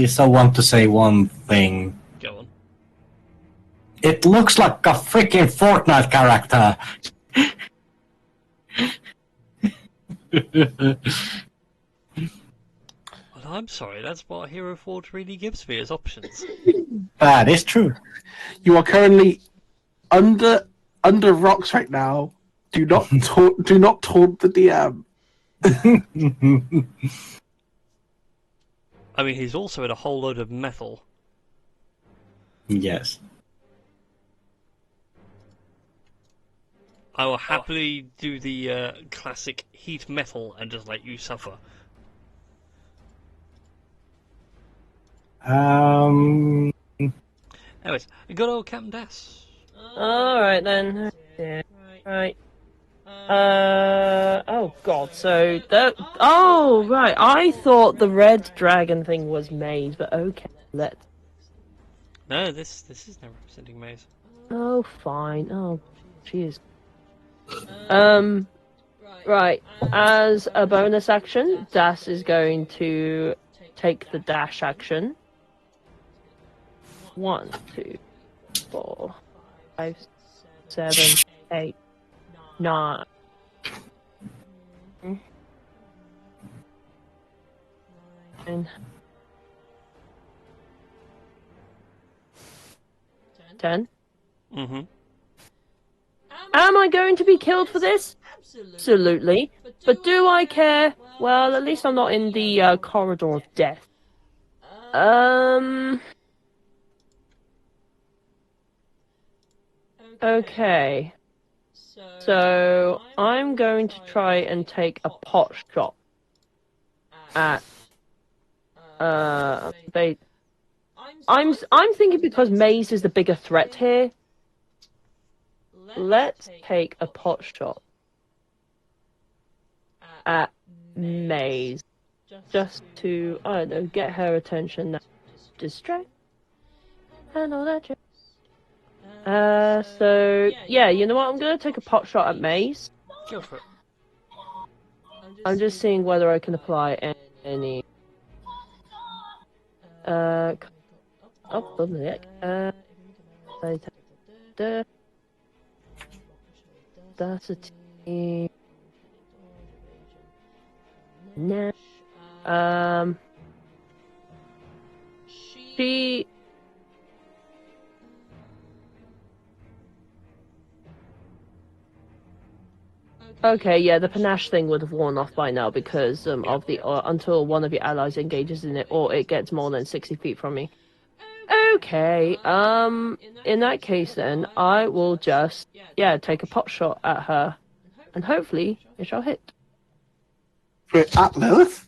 so want to say one thing.
Go on.
It looks like a freaking Fortnite character.
Well, I'm sorry, that's what Hero Forge really gives me as options.
That is true.
You are currently under rocks right now. Do not taunt the DM.
I mean, he's also in a whole load of metal.
Yes.
I will happily do the classic heat metal and just let you suffer.
Um.
Anyways, good old Captain Das.
Alright then. Yeah. Right. Oh god, so that. Oh, right. I thought the red dragon thing was Maze, but okay. Let's.
No, this is now representing Maze.
Oh, fine. Oh, jeez. Right. As a bonus action, Das is going to take the dash action. 1, 2, 4, 5, 7, 8, 9. 10.
Mm-hmm.
Am I going to be killed for this? Absolutely. But do I care? Well, at least I'm not in the corridor of death. Okay. So I'm going to try and take a pot shot at they. I'm thinking because Maze is the bigger threat here. Let's take a pot shot at Maze just to, I don't know, get her attention, distract, and all that shit. So yeah, you know what? I'm gonna take a pot shot at Maze.
Go for it.
I'm just seeing whether I can apply any Up the neck. That's a team. Nah. She. Okay, yeah, the panache thing would have worn off by now because of the until one of your allies engages in it or it gets more than 60 feet from me. Okay, in that case then, I will just, take a pot shot at her, and hopefully it shall hit.
Wait, at Lilith?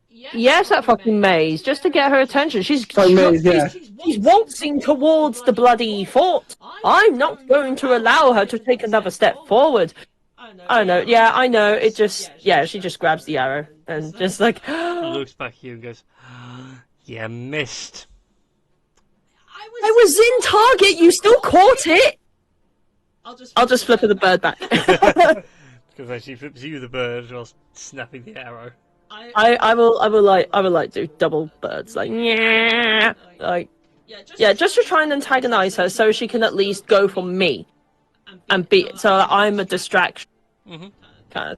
Yes, that fucking maze, just to get her attention. She's
Maze, yeah.
she's waltzing towards the bloody fort. I'm not going to allow her to take another step forward. I know, yeah, I know. It just, she just grabs the arrow and just like
Looks back at you and goes, "You missed."
I was in target. You still caught it. I'll just flip her the bird back.
Because she flips you the bird whilst snapping the arrow.
I will do double birds, like just to try and antagonize her, so she can at least go for me, and so I'm a distraction. Kind of.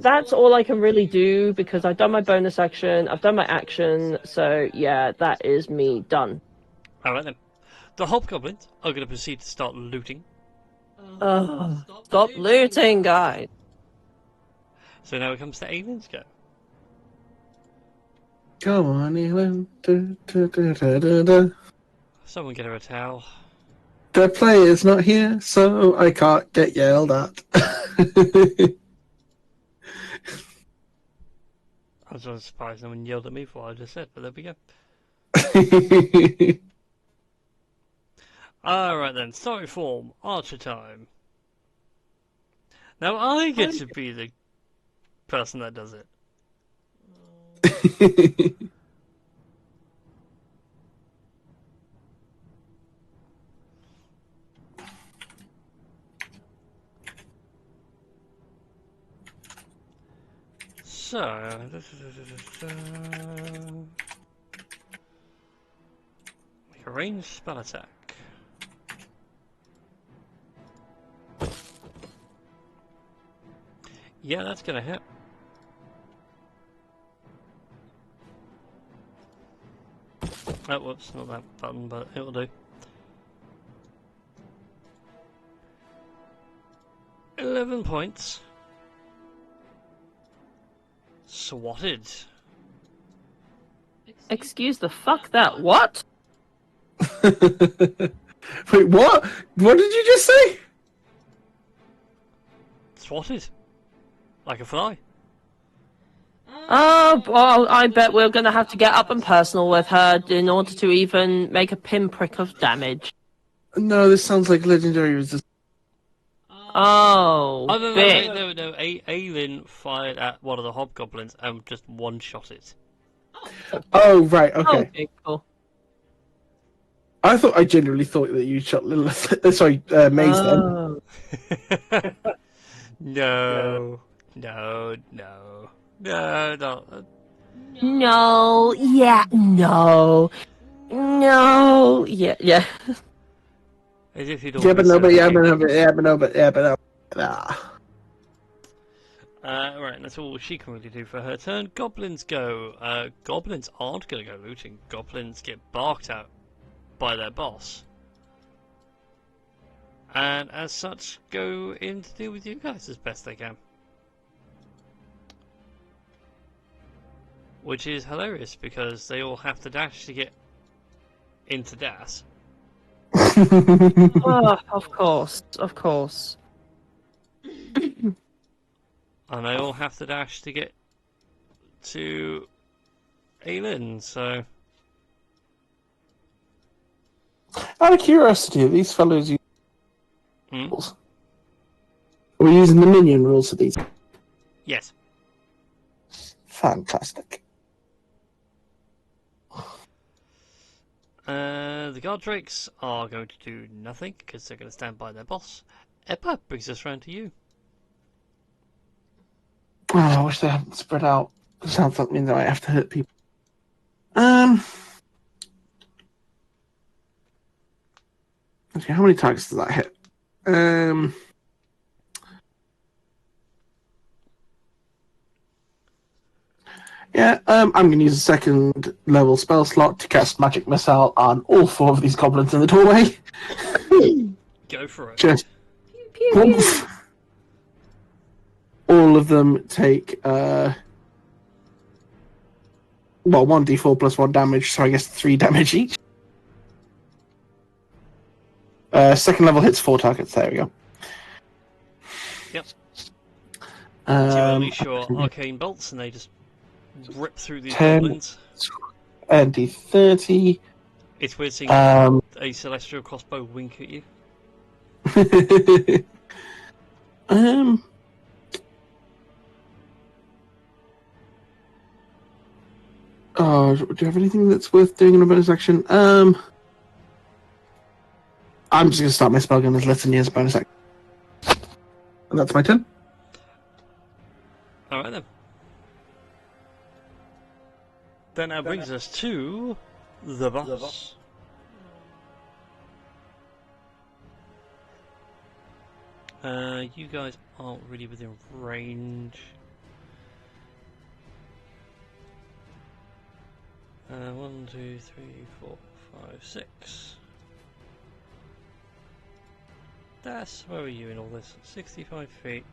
That's all I can really do because I've done my bonus action, I've done my action, so yeah, that is me done.
Alright then. The hobgoblins are going to proceed to start looting.
Stop looting, guys.
So now it comes to aliens go.
Come on, Ewan. Da.
Someone get her a towel.
The player's not here, so I can't get yelled at.
I was surprised no one yelled at me for what I just said, but there we go. Alright then, starting form, Archer time. Now I get to be the person that does it. So, make a ranged spell attack. Yeah, that's gonna hit. Oh, whoops, not that button, but it'll do. 11 points. Swatted.
Excuse the fuck that. What?
Wait, what? What did you just say?
Swatted. Like a fly.
Oh, well, I bet we're gonna have to get up and personal with her in order to even make a pinprick of damage.
No, this sounds like legendary resistance.
Oh,
Oh, no,
bitch.
no. Aelin fired at one of the hobgoblins and just one-shot it.
Oh, right, okay.
Okay, cool.
I genuinely thought that you shot Lilith. Sorry, Maze then.
Oh.
No.
No, yeah.
As if you'd
Yeah, but no,
right, that's all she can really do for her turn. Goblins go. Goblins aren't going to go looting. Goblins get barked at by their boss. And as such, go in to deal with you guys as best they can. Which is hilarious because they all have to dash to get into Das.
Oh, of course.
And they all have to dash to get to Aelin, so...
Out of curiosity, are these fellows using
Hmm?
rules? Are we using the minion rules for these?
Yes.
Fantastic.
The guard drakes are going to do nothing because they're going to stand by their boss. Eppa brings us round to you.
Oh, I wish they hadn't spread out Sounds like means I have to hurt people. Okay, how many targets does that hit? Yeah, I'm going to use a second level spell slot to cast Magic Missile on all 4 of these goblins in the doorway.
Go for it.
Just whoomph. All of them take 1d4 plus 1 damage, so I guess 3 damage each. Second level hits 4 targets. There we go.
Yep. So you unleash your arcane bolts, and they just rip through these
10,
goblins.
And d30.
It's weird seeing a celestial crossbow wink at you.
Oh, do you have anything that's worth doing in a bonus action? I'm just going to start my spell gun as Litany as a bonus action. And that's my turn.
Alright then. Then that brings us to the boss. You guys aren't really within range. 1, 2, 3, 4, 5, 6. That's where are you in all this? 65 feet.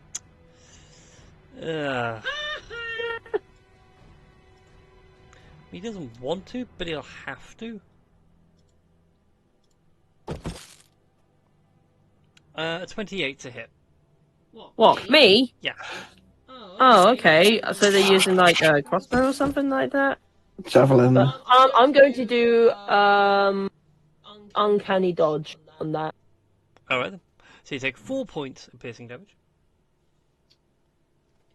He doesn't want to, but he'll have to. 28 to hit.
What, me?
Yeah.
Oh, okay. So they're using like a crossbow or something like that?
Javelin.
I'm going to do uncanny dodge on that.
Alright then. So you take 4 points of piercing damage.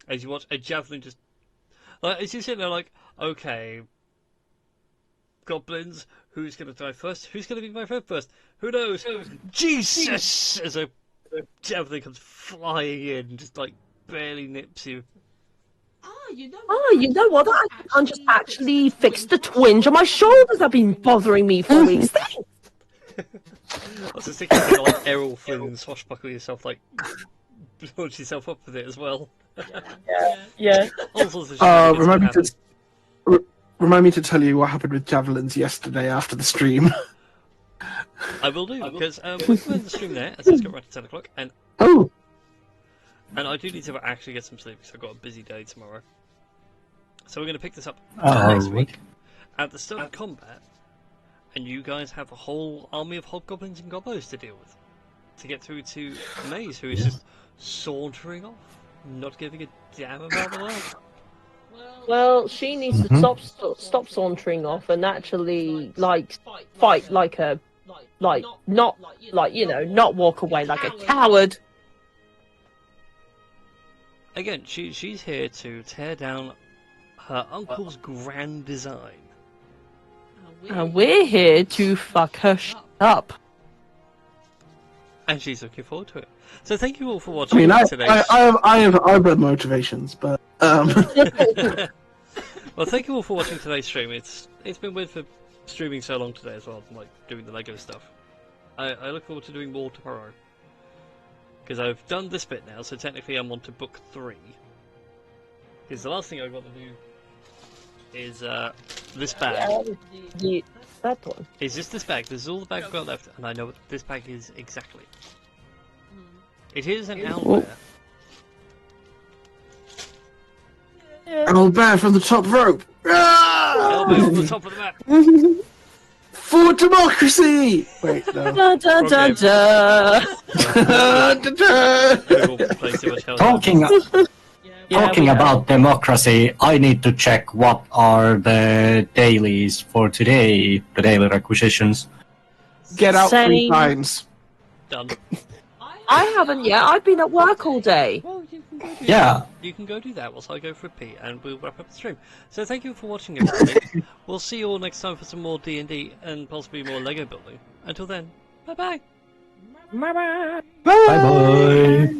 As you watch a javelin just... as you sit there like, okay... Goblins, who's going to die first? Who's going to be my friend first? Who knows? Jesus! As a javelin comes flying in, just like barely nips you.
You know what? I can just actually fix the twinge on my shoulders that have been bothering me for weeks.
I was just thinking of like Errol Flynn swashbuckle yourself, like launch yourself up with it as well.
Yeah.
All sorts of shit
Remind me to tell you what happened with javelins yesterday after the stream.
I will do, because we're going to the stream there, as it's got right to 10 o'clock, and I do need to actually get some sleep, because I've got a busy day tomorrow. So we're going to pick this up next week, at the start of combat, and you guys have a whole army of hobgoblins and gobos to deal with, to get through to Maze, who is just sauntering off, not giving a damn about the world.
Well, she needs to stop sauntering off and actually fight like a not walk away like a coward.
Again, she's here to tear down her uncle's grand design.
And we're here to fuck her up.
And she's looking forward to it. So thank you all for watching today.
I have other motivations, but
Well, thank you all for watching today's stream. It's been weird for streaming so long today as well, like doing the Lego stuff. I look forward to doing more tomorrow. Because I've done this bit now, so technically I'm on to book 3. Because the last thing I've got to do is this bag.
That one.
Is this bag? This is all the bag I've got left, and I know what this bag is exactly. It is an owlbear.
an old bear from the top rope.
Owlbear from the top of the map.
For democracy! Wait, no.
Da, da, da, da.
Talking about democracy, I need to check what are the dailies for today, the daily requisitions.
Get out 3
Same.
times.
Done.
I haven't yet. I've been at work all day.
Well, you can go do
Yeah.
that. You can go do that whilst I go for a pee, and we'll wrap up the stream. So thank you for watching, everybody. We'll see you all next time for some more D&D and possibly more Lego building. Until then, bye-bye.
Bye-bye.
Bye bye.